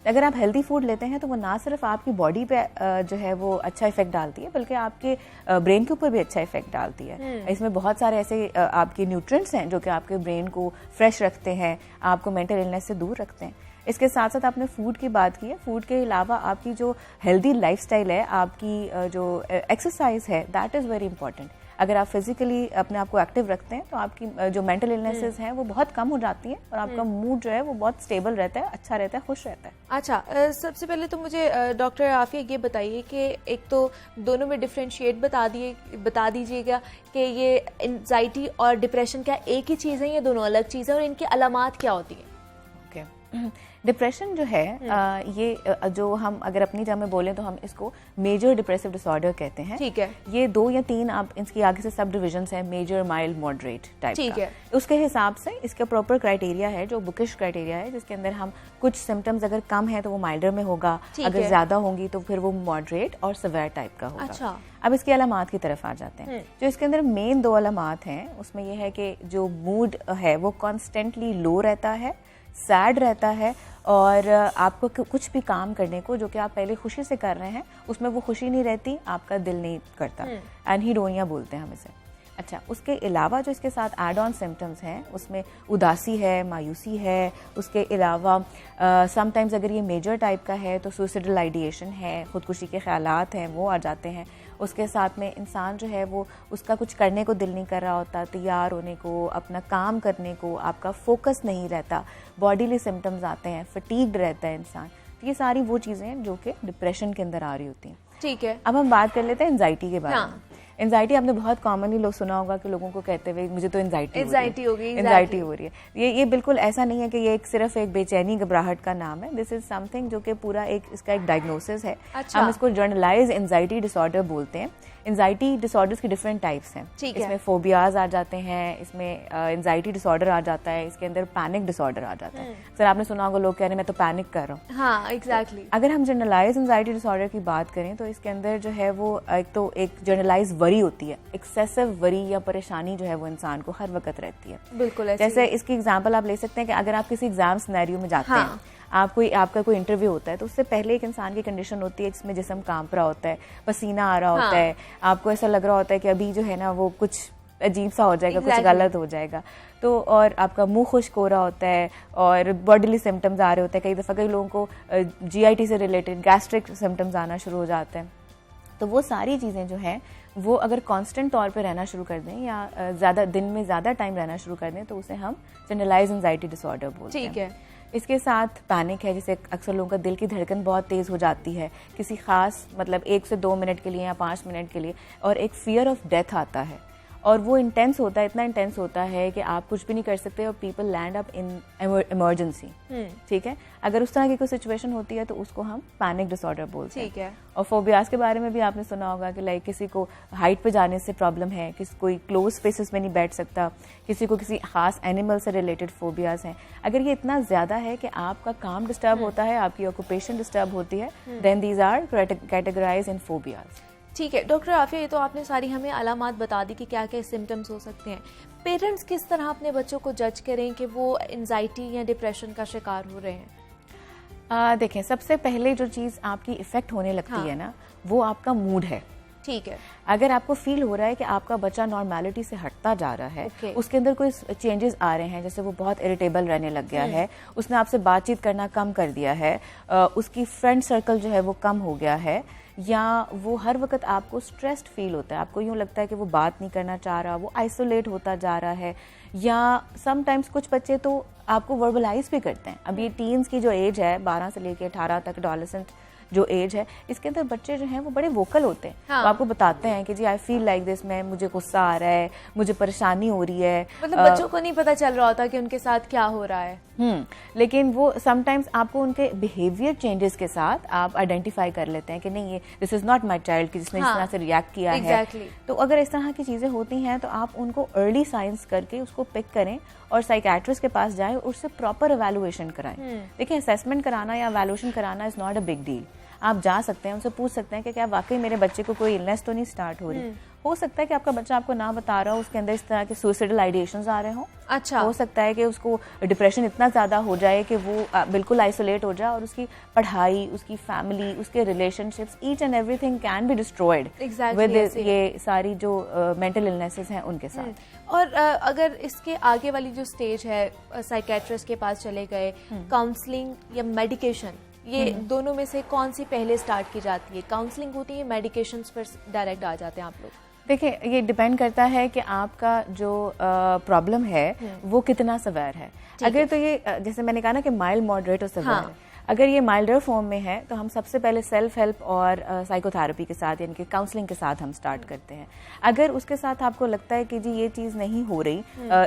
अगर आप हेल्दी फूड लेते हैं तो वो ना सिर्फ आपकी बॉडी पे जो है वो अच्छा इफेक्ट डालती है, बल्कि आपके ब्रेन के ऊपर भी अच्छा इफेक्ट डालती है। इसमें बहुत सारे ऐसे आपके न्यूट्रिएंट्स हैं जो कि आपके ब्रेन को फ्रेश रखते हैं, आपको मेंटल इलनेस से दूर रखते हैं। इसके साथ साथ आपने फूड की बात की है। फूड के अलावा आपकी जो हेल्दी लाइफस्टाइल है, आपकी जो एक्सरसाइज है, दैट इज़ वेरी इंपॉर्टेंट। अगर आप फिजिकली अपने आप को एक्टिव रखते हैं तो आपकी जो मेंटल इलनेसेस हैं वो बहुत कम हो जाती हैं और आपका मूड जो है वो बहुत स्टेबल रहता है, अच्छा रहता है, खुश रहता है। अच्छा, सबसे पहले तो मुझे डॉक्टर आफिया ये बताइए कि एक तो दोनों में डिफरेंशिएट बता दीजिएगा कि ये एंजाइटी और डिप्रेशन क्या एक ही चीज़ है या दोनों अलग चीज़ है, और इनकी अलामात क्या होती हैं? डिप्रेशन जो है ये जो हम अगर अपनी जगह में बोलें तो हम इसको मेजर डिप्रेसिव डिसऑर्डर कहते हैं। ठीक है। ये 2 या 3 आप इसकी आगे से सब डिविजन्स हैं, मेजर, माइल्ड, मॉडरेट टाइप। ठीक है। उसके हिसाब से इसका प्रॉपर क्राइटेरिया है, जो बुकिश क्राइटेरिया है, जिसके अंदर हम कुछ सिम्टम्स अगर कम है तो वो माइल्डर में होगा, अगर ज्यादा होंगी तो फिर वो मॉडरेट और सिवियर टाइप का होगा। अच्छा। अब इसकी अलामात की तरफ आ जाते हैं। जो इसके अंदर मेन 2 अलामात हैं उसमें यह है कि जो मूड है वो कॉन्स्टेंटली लो रहता है, सैड रहता है, और आपको कुछ भी काम करने को जो कि आप पहले खुशी से कर रहे हैं उसमें वो खुशी नहीं रहती, आपका दिल नहीं करता। एनहीडोनिया बोलते हैं हम इसे। अच्छा, उसके अलावा जो इसके साथ एड ऑन सिम्टम्स हैं उसमें उदासी है, मायूसी है। उसके अलावा समटाइम्स अगर ये मेजर टाइप का है तो सुसाइडल आइडिएशन है, खुदकुशी के ख्यालात हैं वो आ जाते हैं। उसके साथ में इंसान जो है वो उसका कुछ करने को दिल नहीं कर रहा होता, तैयार होने को, अपना काम करने को, आपका फोकस नहीं रहता, बॉडीली सिम्टम्स आते हैं, फटीग्ड रहता है इंसान। तो ये सारी वो चीज़ें हैं जो कि डिप्रेशन के अंदर आ रही होती हैं। ठीक है। अब हम बात कर लेते हैं एंजाइटी के बारे में। एंजाइटी आपने बहुत कॉमनली लोग सुना होगा कि लोगों को कहते हुए मुझे तो एंजाइटी हो रही है। ये बिल्कुल ऐसा नहीं है कि ये सिर्फ एक बेचैनी घबराहट का नाम है। दिस इज समथिंग जो कि पूरा इसका एक डायग्नोसिस है। अच्छा। हम इसको जनरलाइज एंजाइटी डिसऑर्डर बोलते हैं। एंजाइटी डिसऑर्डर्स की डिफरेंट टाइप्स हैं। इसमें फोबियाज आ जाते हैं, इसमें एंजाइटी डिसऑर्डर आ जाता है, इसके अंदर पैनिक डिसऑर्डर आ जाता है। सर आपने सुना होगा लोग कह रहे हैं मैं तो पैनिक कर रहा हूँ। हाँ, एग्जैक्टली। अगर हम जनरलाइज एंजाइटी डिसऑर्डर की बात करें तो इसके अंदर जो है वो एक जनरलाइज वरी होती है, एक्सेसिव वरी या परेशानी जो है वो इंसान को हर वक्त रहती है। बिल्कुल। जैसे इसकी एग्जांपल आप ले सकते हैं कि अगर आप किसी एग्जाम सिनेरियो में जाते हैं, आपका कोई इंटरव्यू होता है, तो उससे पहले एक इंसान की कंडीशन होती है जिसमें जिस्म कांप रहा होता है, पसीना आ रहा होता है, आपको ऐसा लग रहा होता है कि अभी जो है ना वो कुछ अजीब सा हो जाएगा, कुछ गलत हो जाएगा। तो और आपका मुंह खुश्क हो रहा होता है और बॉडीली सिम्टम्स आ रहे होते हैं। कई दफ़ा कई लोगों को GIT से रिलेटेड गैस्ट्रिक सिम्टम्स आना शुरू हो जाते हैं। तो वो सारी चीज़ें जो हैं वो अगर कांस्टेंट तौर पे रहना शुरू कर दें या ज़्यादा दिन में ज़्यादा टाइम रहना शुरू कर दें तो उसे हम जनरलाइज एंजाइटी डिसऑर्डर बोलते हैं। ठीक है। इसके साथ पैनिक है, जिसे अक्सर लोगों का दिल की धड़कन बहुत तेज़ हो जाती है किसी खास मतलब 1 से 2 मिनट के लिए या 5 मिनट के लिए, और एक फियर ऑफ डेथ आता है और वो इंटेंस होता है, इतना इंटेंस होता है कि आप कुछ भी नहीं कर सकते और people land up in emergency. ठीक है, अगर उस तरह की कोई सिचुएशन होती है तो उसको हम पैनिक डिसऑर्डर बोलते हैं। ठीक है। और फोबियाज के बारे में भी आपने सुना होगा कि लाइक किसी को हाइट पे जाने से प्रॉब्लम है, कोई क्लोज स्पेसेस में नहीं बैठ सकता, किसी को किसी खास एनिमल से रिलेटेड फोबियाज हैं। अगर ये इतना ज़्यादा है कि आपका काम डिस्टर्ब होता है, आपकी ऑक्यूपेशन डिस्टर्ब होती है, then these are categorise in phobias. ठीक है डॉक्टर आफिया, ये तो आपने सारी हमें अलामात बता दी कि क्या क्या सिम्टम्स हो सकते हैं। पेरेंट्स किस तरह अपने बच्चों को जज करें कि वो एंजाइटी या डिप्रेशन का शिकार हो रहे हैं? देखें, सबसे पहले जो चीज़ आपकी इफेक्ट होने लगती है ना, वो आपका मूड है। ठीक है। अगर आपको फील हो रहा है कि आपका बच्चा नॉर्मेलिटी से हटता जा रहा है, उसके अंदर कोई चेंजेस आ रहे हैं, जैसे वो बहुत इरिटेबल रहने लग गया है, उसने आपसे बातचीत करना कम कर दिया है, उसकी फ्रेंड सर्कल जो है वो कम हो गया है, या वो हर वक्त आपको स्ट्रेस्ड फील होता है, आपको यूँ लगता है कि वो बात नहीं करना चाह रहा, वो आइसोलेट होता जा रहा है, या समटाइम्स कुछ बच्चे तो आपको वर्बलाइज भी करते हैं। अब ये टीन्स की जो एज है 12 से लेकर 18 तक, एडोलेसेंट जो एज है, इसके अंदर बच्चे जो हैं वो बड़े वोकल होते हैं। हाँ। वो आपको बताते हैं कि जी आई फील लाइक दिस, मुझे गुस्सा आ रहा है, मुझे परेशानी हो रही है। मतलब बच्चों को नहीं पता चल रहा होता कि उनके साथ क्या हो रहा है। लेकिन वो समटाइम्स आपको उनके बिहेवियर चेंजेस के साथ आप आइडेंटिफाई कर लेते हैं कि नहीं, ये this is not my child कि जिसने इस तरह से रिएक्ट किया है। तो अगर इस तरह की चीजें होती हैं तो आप उनको अर्ली साइंस करके उसको पिक करें और साइकियाट्रिस्ट के पास जाएं और उससे प्रॉपर एवेलुएशन कराएं। देखिए, असेसमेंट कराना या एवेलुएशन कराना is not a big deal. आप जा सकते हैं, उनसे पूछ सकते हैं कि क्या वाकई मेरे बच्चे को कोई इलनेस तो नहीं स्टार्ट हो रही। हो सकता है कि आपका बच्चा आपको ना बता रहा हो, उसके अंदर इस तरह के सुसाइडल आइडिएशंस आ रहे हों। अच्छा। हो सकता है कि उसको डिप्रेशन इतना ज़्यादा हो जाए कि वो बिल्कुल आइसोलेट हो जाए और उसकी पढ़ाई, उसकी फैमिली, उसके relationships, each and everything can be destroyed with ये सारी जो मेंटल इलनेसेस हैं उनके साथ। और अगर इसके आगे वाली जो स्टेज है, साइकियाट्रिस्ट के पास चले गए, काउंसलिंग या मेडिकेशन, ये दोनों में से कौन सी पहले स्टार्ट की जाती है? काउंसलिंग होती है, मेडिकेशंस पर डायरेक्ट आ जाते हैं आप लोग? देखिए, ये डिपेंड करता है कि आपका जो प्रॉब्लम है वो कितना सवेयर है। अगर तो ये जैसे मैंने कहा ना कि माइल्ड, मॉडरेट और सवेयर है, अगर ये माइल्डर फॉर्म में है तो हम सबसे पहले सेल्फ हेल्प और साइकोथेरेपी के साथ यानी कि काउंसलिंग के साथ हम स्टार्ट करते हैं। अगर उसके साथ आपको लगता है कि जी ये चीज़ नहीं हो रही,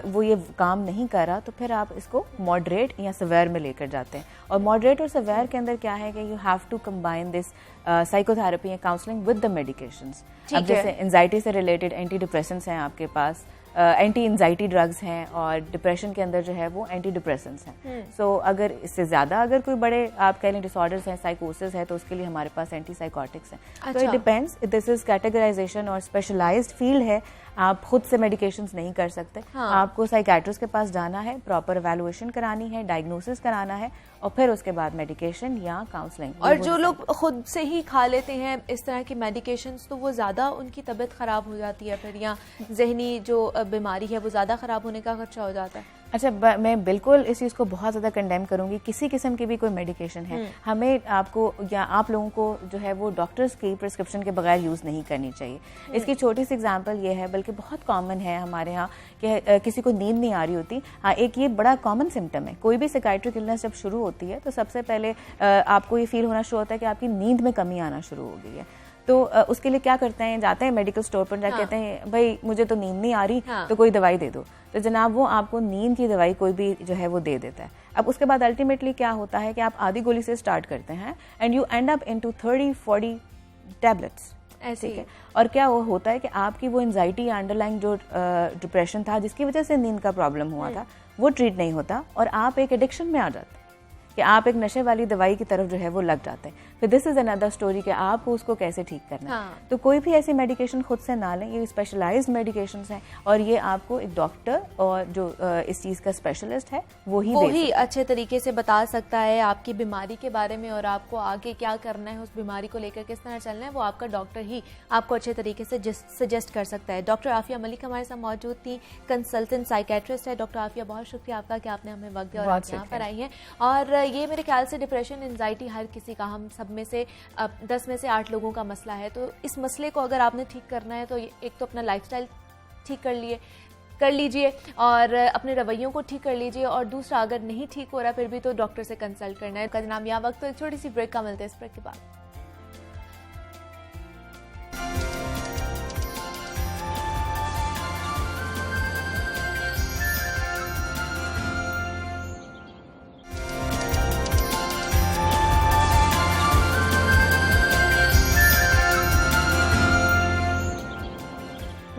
वो ये काम नहीं कर रहा, तो फिर आप इसको मॉडरेट या सवेयर में लेकर जाते हैं। और मॉडरेट और सवेयर के अंदर क्या है कि you have to combine this psychotherapy या काउंसलिंग विद द मेडिकेशंस। अब जैसे एंजाइटी से रिलेटेड एंटी डिप्रेसेंट्स हैं आपके पास, एंटी एंजाइटी ड्रग्स हैं, और डिप्रेशन के अंदर जो है वो एंटी डिप्रेसेंट्स हैं। सो अगर इससे ज़्यादा अगर कोई बड़े आप कह लें डिसऑर्डर्स हैं, साइकोसिस है, तो उसके लिए हमारे पास एंटी साइकोटिक्स हैं। तो it depends, this is categorisation और स्पेशलाइज्ड फील्ड है। आप खुद से मेडिकेशंस नहीं कर सकते। आपको साइकियाट्रिस्ट के पास जाना है, प्रॉपर एवेलुएशन करानी है, डायग्नोसिस कराना है, और फिर उसके बाद मेडिकेशन या काउंसलिंग। और जो लोग खुद से ही खा लेते हैं इस तरह की मेडिकेशंस, तो वो ज़्यादा उनकी तबीयत ख़राब हो जाती है फिर, या जहनी जो बीमारी है वो ज़्यादा ख़राब होने का खर्चा हो जाता है? अच्छा, मैं बिल्कुल इस चीज़ को बहुत ज़्यादा कंडेम करूंगी। किसी किस्म की भी कोई मेडिकेशन है, हमें आपको या आप लोगों को जो है वो डॉक्टर्स की प्रिस्क्रिप्शन के बगैर यूज़ नहीं करनी चाहिए। इसकी छोटी सी एग्जांपल ये है, बल्कि बहुत कॉमन है हमारे यहाँ कि किसी को नींद नहीं आ रही होती। हाँ, एक ये बड़ा कॉमन सिम्टम है। कोई भी साइकियाट्रिक इलनेस जब शुरू होती है तो सबसे पहले आपको ये फील होना शुरू होता है कि आपकी नींद में कमी आना शुरू हो गई है। तो उसके लिए क्या करते हैं, जाते हैं मेडिकल स्टोर पर, जाकर कहते हैं भाई मुझे तो नींद नहीं आ रही, तो कोई दवाई दे दो। तो जनाब वो आपको नींद की दवाई कोई भी जो है वो दे देता है। अब उसके बाद अल्टीमेटली क्या होता है कि आप आधी गोली से स्टार्ट करते हैं and you and up into 30-40 tablets. ऐसे ठीक है। और क्या वो होता है कि आपकी वो एंजाइटी अंडरलाइंग जो डिप्रेशन था जिसकी वजह से नींद का प्रॉब्लम हुआ था वो ट्रीट नहीं होता और आप एक एडिक्शन में आ जाते हैं कि आप एक नशे वाली दवाई की तरफ जो है वो लग जाते हैं। फिर दिस इज अनदर स्टोरी कि आपको उसको कैसे ठीक करना है। तो कोई भी ऐसी मेडिकेशन खुद से ना लें, ये स्पेशलाइज्ड मेडिकेशंस हैं और ये आपको एक डॉक्टर और जो इस चीज़ का स्पेशलिस्ट है वो ही अच्छे तरीके से बता सकता है आपकी बीमारी के बारे में और आपको आगे क्या करना है, उस बीमारी को लेकर किस तरह चलना है, वो आपका डॉक्टर ही आपको अच्छे तरीके से सजेस्ट कर सकता है। डॉक्टर आफिया मलिक हमारे साथ मौजूद थी, कंसल्टेंट साइकेट्रिस्ट है। डॉक्टर आफिया, बहुत शुक्रिया आपका कि आपने हमें वक्त दिया और आप यहाँ पर आई हैं। और ये मेरे ख्याल से डिप्रेशन, एंजाइटी हर किसी का, हम सब में से 10 में से 8 लोगों का मसला है। तो इस मसले को अगर आपने ठीक करना है तो एक तो अपना लाइफस्टाइल ठीक कर लीजिए और अपने रवैयों को ठीक कर लीजिए, और दूसरा अगर नहीं ठीक हो रहा फिर भी तो डॉक्टर से कंसल्ट करना है। का नाम यहाँ वक्त, तो एक छोटी सी ब्रेक का मिलते हैं इस ब्रेक के बाद।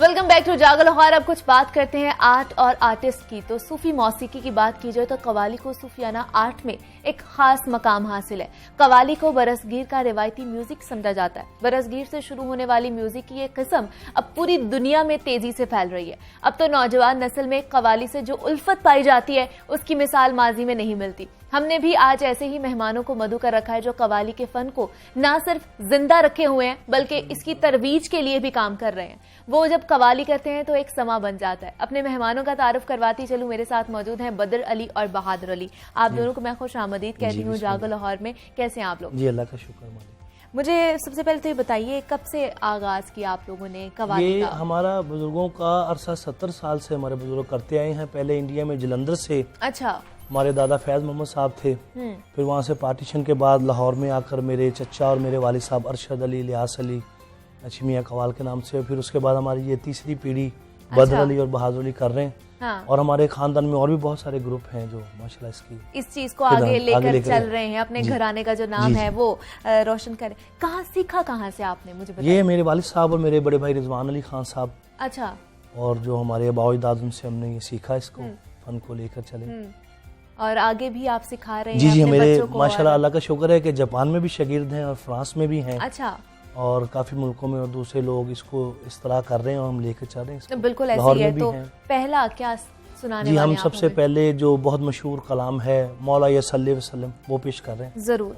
वेलकम बैक टू जागो लाहौर। अब कुछ बात करते हैं आर्ट और आर्टिस्ट की। तो सूफी मौसीकी की बात की जाए तो कवाली को सूफियाना आर्ट में एक खास मकाम हासिल है। कवाली को बरसगीर का रिवायती म्यूजिक समझा जाता है। बरसगीर से शुरू होने वाली म्यूजिक की ये किस्म अब पूरी दुनिया में तेजी से फैल रही है। अब तो नौजवान नस्ल में कवाली से जो उल्फत पाई जाती है उसकी मिसाल माजी में नहीं मिलती। हमने भी आज ऐसे ही मेहमानों को मधु कर रखा है जो कवाली के फन को ना सिर्फ जिंदा रखे हुए हैं बल्कि इसकी तरवीज के लिए भी काम कर रहे हैं। वो जब कवाली करते हैं तो एक समा बन जाता है। अपने मेहमानों का तारुफ करवाती चलूं, मेरे साथ मौजूद हैं बदर अली और बहादुर अली। आप दोनों को मैं खुश आमदीद कहती हूँ जागो लाहौर में। कैसे हैं आप लोग? जी अल्लाह का शुक्र। मुझे सबसे पहले तो ये बताइए, कब से आगाज किया आप लोगों ने कवाली ये का? हमारा बुजुर्गों का अरसा 70 साल से हमारे बुजुर्ग करते आए हैं। पहले इंडिया में जलंधर से अच्छा हमारे दादा फैज मोहम्मद साहब थे, फिर वहाँ से पार्टीशन के बाद लाहौर में आकर मेरे चचा और मेरे वालिद साहब अरशद अली, लियास अली, नशीमिया कवाल के नाम से, फिर उसके बाद हमारी ये तीसरी पीढ़ी बदर अली और बहादुर अली कर रहे हैं। हाँ। और हमारे खानदान में और भी बहुत सारे ग्रुप हैं जो माशाल्लाह इसकी इस चीज को आगे लेकर चल रहे हैं, अपने घराने का जो नाम है वो रोशन करें। कहाँ सीखा, कहाँ से आपने, मुझे बताइए। ये मेरे वालिद साहब और मेरे बड़े भाई रिजवान अली खान साहब, अच्छा, और जो हमारे अबाउदाद उनसे हमने ये सीखा, इसको फन को लेकर चले। और आगे भी आप सिखा रहे हैं? जी मेरे माशाल्लाह अल्लाह का शुक्र है कि जापान में भी शागिर्द हैं और फ्रांस में भी हैं। अच्छा। और काफी मुल्कों में और दूसरे लोग इसको इस तरह कर रहे हैं और हम लेकर चल रहे हैं। तो बिल्कुल ऐसे ही है। तो पहला क्या सुनाने जी वाले हम सबसे पहले जो बहुत मशहूर कलाम है मौला सल्लल्लाहु अलैहि वसल्लम वो पेश कर रहे हैं। जरूर।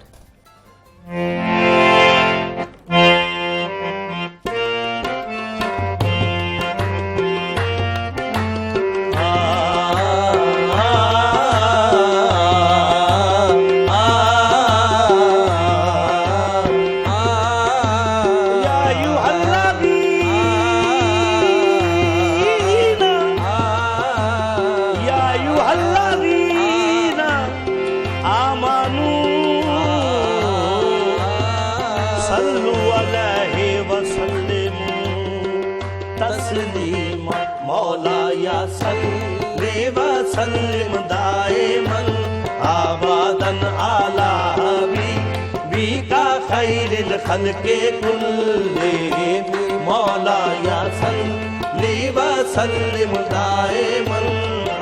खल्के कुल्ले मौला या सल्ली व सल्लिम दाइमन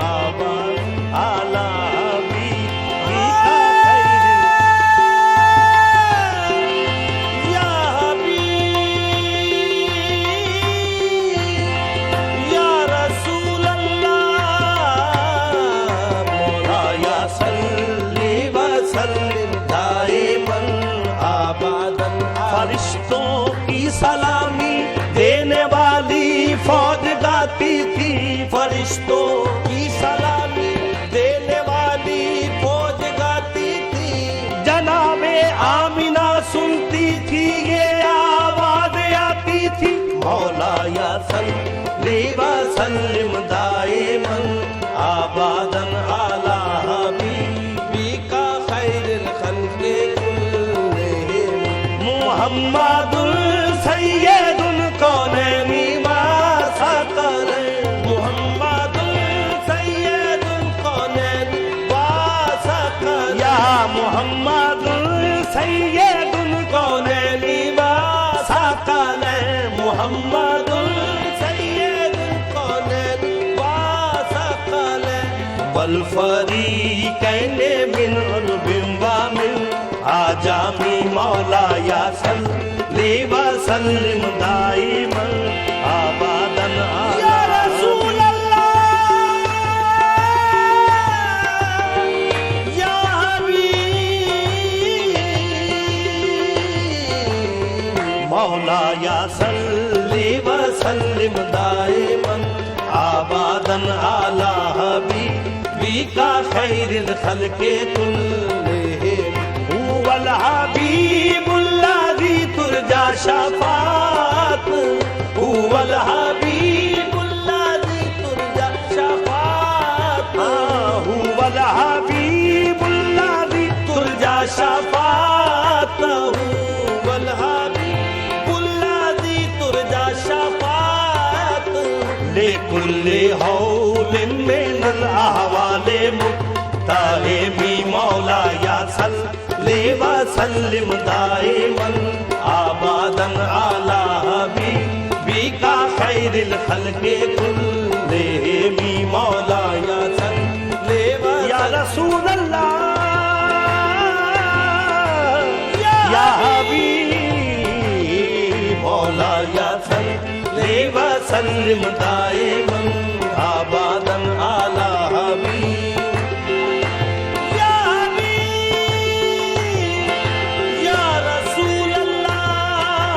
आबाद आला सलामी देने वाली फौज गाती थी, फरिश्तों की सलामी देने वाली फौज गाती थी। जनाबे आमिना सुनती थी ये आवाज आती थी, मौला या सल्ली व सल्लिम दाइमन आबादन आला हबीबिका खैरिल खल्के कुल्ले मुहम्मदुल सैयदुल कौनैनी वासकर मुहम्मदुल सैयदुल कौनैनी वासकर या मुहम्मदुल सैयदुल कौनैनी वासकर मुहम्मदुल सय्यदुल कौनैन वासक़लैन वल फरीक़ैन मिन उर्बिन व मिन आजामी मौलाया सल्लि व सल्लिम दाइमन आबादन या रसूल मौलाया सल्लि व सल्लिम दाइमन आबादन अला हबीबिका खैरिल खल्क़ि कुल्लिहिम हुवल हबीबुल्लज़ी तुरजा शफ़ाअत हुवल हबीबुल्लज़ी तुरजा शफ़ाअत हुवल हबीबुल्लज़ी तुरजा शफ़ाअत हुवल लेकुल्ले हौलिन मिनल अहवाले मुक्ताहिमी मौलाया सल्लि व सल्लिम दाइमन आबादन अला हबीबिका खैरिल खल्क़ि कुल्लिहिमी मौलाया सल्लि व या रसूल अल्लाह या हबीब मौलाया सल्लि व सल्लिम दाइमन आबादन अला हबीब या हबीब या रसूल अल्लाह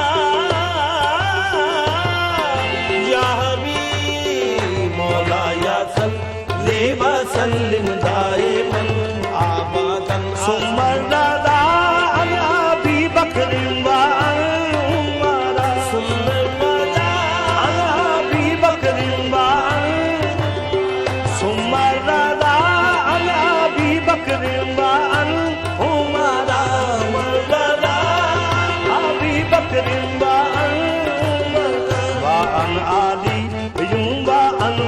या हबीब मौलाया सल्लि व सल्लिम दाइमन आबादन सुम्मा रज़ा अन अबी बकर व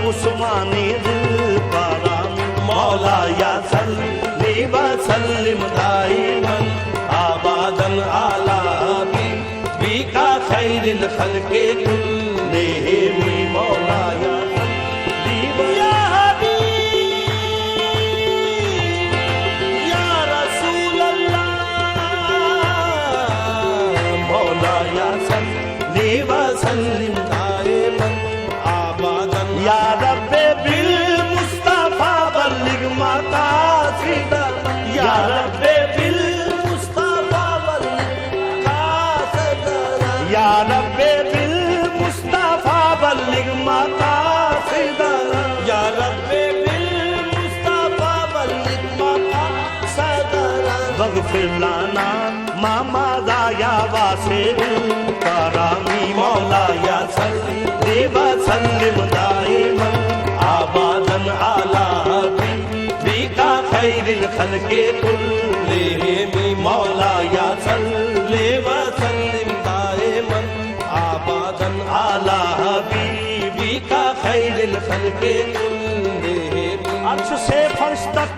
उस्मानी दिल पाराम मौलाया सल्लि व सल्लिम दाइमन आबादन अला हबीबिका खैरिल खल्क़ि कुल्लिहिम मौलाया सल्लि व या हबीब या रसूल अल्लाह मौलाया सल्लि व सल्लिम दाइमन या रब्बे बिल मुस्तफा बल्लिग मकासिदना या रब्बे बिल मुस्तफा बल्लिग मकासिदना या रब्बे बिल मुस्तफा बल्लिग मकासिदना या रब्बे बिल मुस्तफा बल्लिग मकासिदना वग़फिर लना मा माज़ा या वासिल करामी मौलाया सल्लि व सल्लिम दाइमन आबादन अला हबीबिका खैरिल खल्क़ि कुल्लिहिम मौलाया सल्लि व सल्लिम दाइमन आबादन अला हबीबिका खैरिल खल्क़ि कुल्लिहिम अर्श से फर्श तक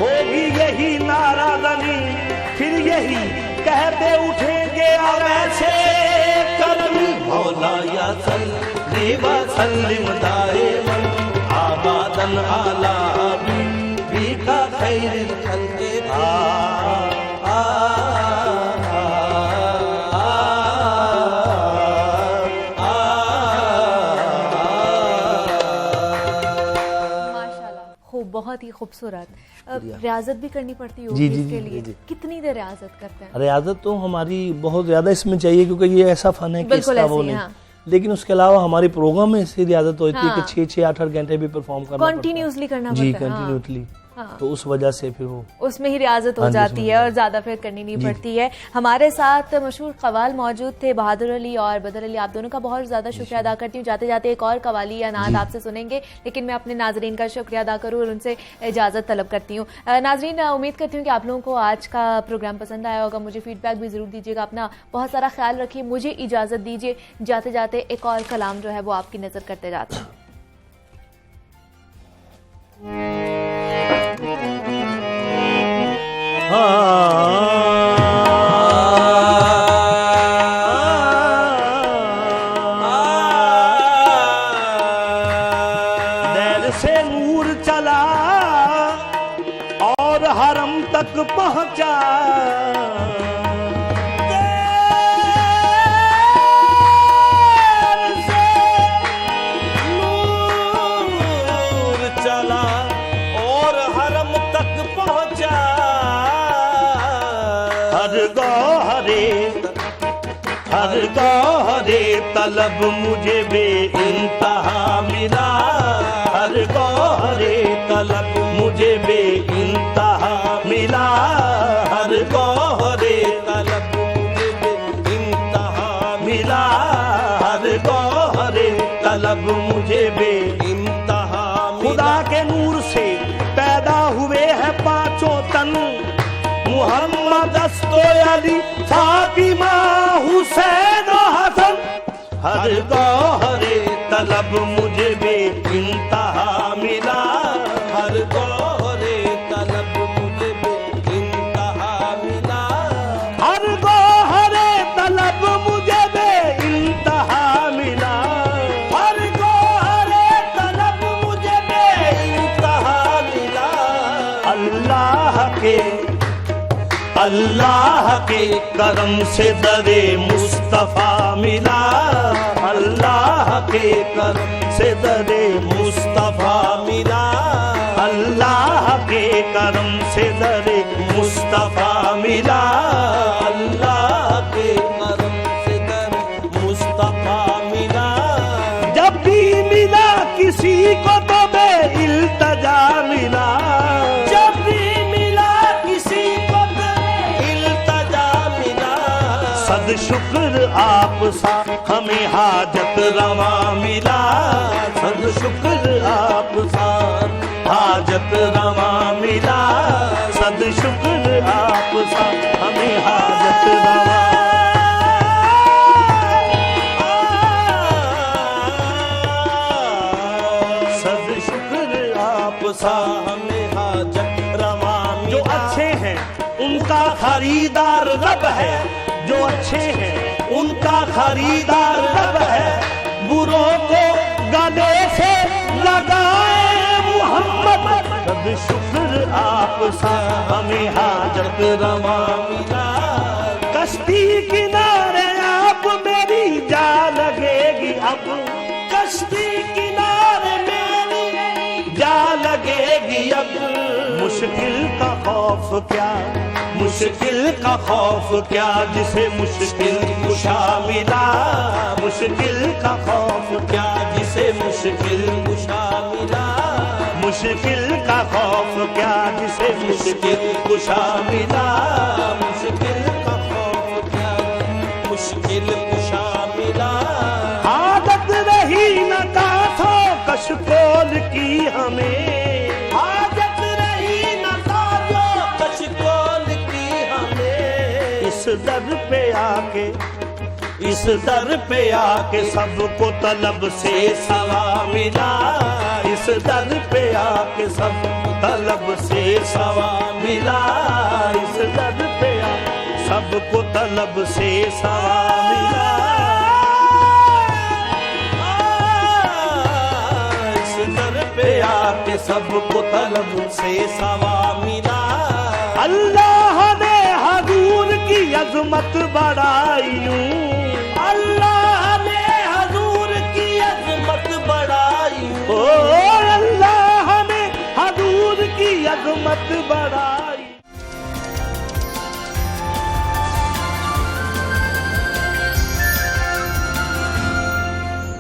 होगी यही नाराज़गी फिर यही कहते उठेंगे अब ऐसे करमी मौलाया सल्लि व सल्लिम दाइमन आबादन अला हबीबिका खैरिल खल्क़ि बहुत ही खूबसूरत। रियाजत भी करनी पड़ती होगी जी इसके लिए। जी। कितनी देर रियाजत करते हैं? रियाजत तो हमारी बहुत ज़्यादा इसमें चाहिए क्योंकि ये ऐसा फन है कि इसका वो नहीं। लेकिन उसके अलावा हमारे प्रोग्राम में ऐसी रियाजत होती है कि 6-6, 8-8 घंटे भी परफॉर्म करना कंटिन्यूसली करना पड़ता है। जी कंटिन्यूसली। तो उस वजह से फिर वो उसमें ही रियाजत हो जाती है और ज्यादा फिर करनी नहीं पड़ती है। हमारे साथ मशहूर कवाल मौजूद थे बहादुर अली और बदर अली, आप दोनों का बहुत ज्यादा शुक्रिया अदा करती हूँ। जाते जाते एक और कवाली या नात आपसे सुनेंगे, लेकिन मैं अपने नाजरीन का शुक्रिया अदा करूँ और उनसे इजाजत तलब करती हूँ। नाजरीन, उम्मीद करती हूँ कि आप लोगों को आज का प्रोग्राम पसंद आया होगा। मुझे फीडबैक भी जरूर दीजिएगा। अपना बहुत सारा ख्याल रखिए। मुझे इजाजत दीजिए। जाते जाते एक और कलाम जो है वो आपकी नजर करते जाते हैं। हरम तक पहुंचा। नूर चला और हरम तक पहुंचा। हर गौहरे तलब मुझे बेइंतहा मिला। हर गौहरे तलब मुझे बेइंतहा मिला। हर गौहरे तलब मुझे बेइंतहा मिला। हर गौहरे तलब मुझे बेइंतहा मिला। खुदा के नूर से पैदा हुए हैं पांचों तन, मुहम्मद अस्तो अली फातिमा हुसैन हसन। हर गौहरे तलब मुझे बेइंतहा मिला। हर गौहरे तलब मुझे बेइंतहा मिला। हर गौहरे तलब मुझे बेइंतहा मिला। हर गौहरे तलब मुझे बेइंतहा मिला। अल्लाह के करम से दरे मुस्तफा मिला। अल्लाह के करम से दरे मुस्तफा मिला। अल्लाह के करम से दरे मुस्तफा मिला। अल्लाह के करम से दरे मुस्तफा मिला। जब भी मिला किसी को तो बेइल्तजा मिला। जब भी मिला किसी को बेइल्तजा मिला। सद शुक्र आप सा हमें हाजत रवा मिला। सद शुक्र आप सा हाजत रवा मिला। सद शुक्र आप सा हमें हाजत रवा। सद शुक्र आप सा हमें हाजत रवा मिला। जो अच्छे हैं उनका खरीदार रब है। जो अच्छे हैं उनका खरीदार रब है। बुरों को गले से लगाए मुहम्मद। सद शुक्र आप सा हमें हाजत रवा मिला। कश्ती किनारे आप मेरी जा लगेगी अब। कश्ती किनारे मेरी जा लगेगी अब। मुश्किल का खौफ क्या, मुश्किल का खौफ क्या जिसे मुश्किल कुशा मिला। मुश्किल का खौफ क्या जिसे मुश्किल कुशा मिला। मुश्किल का खौफ क्या जिसे मुश्किल कुशा मिला। मुश्किल का खौफ क्या मुश्किल कुशा मिला। आदत रही न कांसों कशकोल की हमें। आदत रही न कांसों कशकोल की हमें। इस दर पे आके सबको तलब से सवा मिला। इस दर पे आके सब तलब से सवा मिला। इस दर पे आके सबको तलब से सवा मिला। इस दर पे आके सबको तलब से सवा मिला। अल्लाह ने हजूर की अजमत बढ़ाई। अल्लाह ने हजूर की अजमत बढ़ाई। ओ अल्लाह ने हजूर की अजमत बढ़ाई।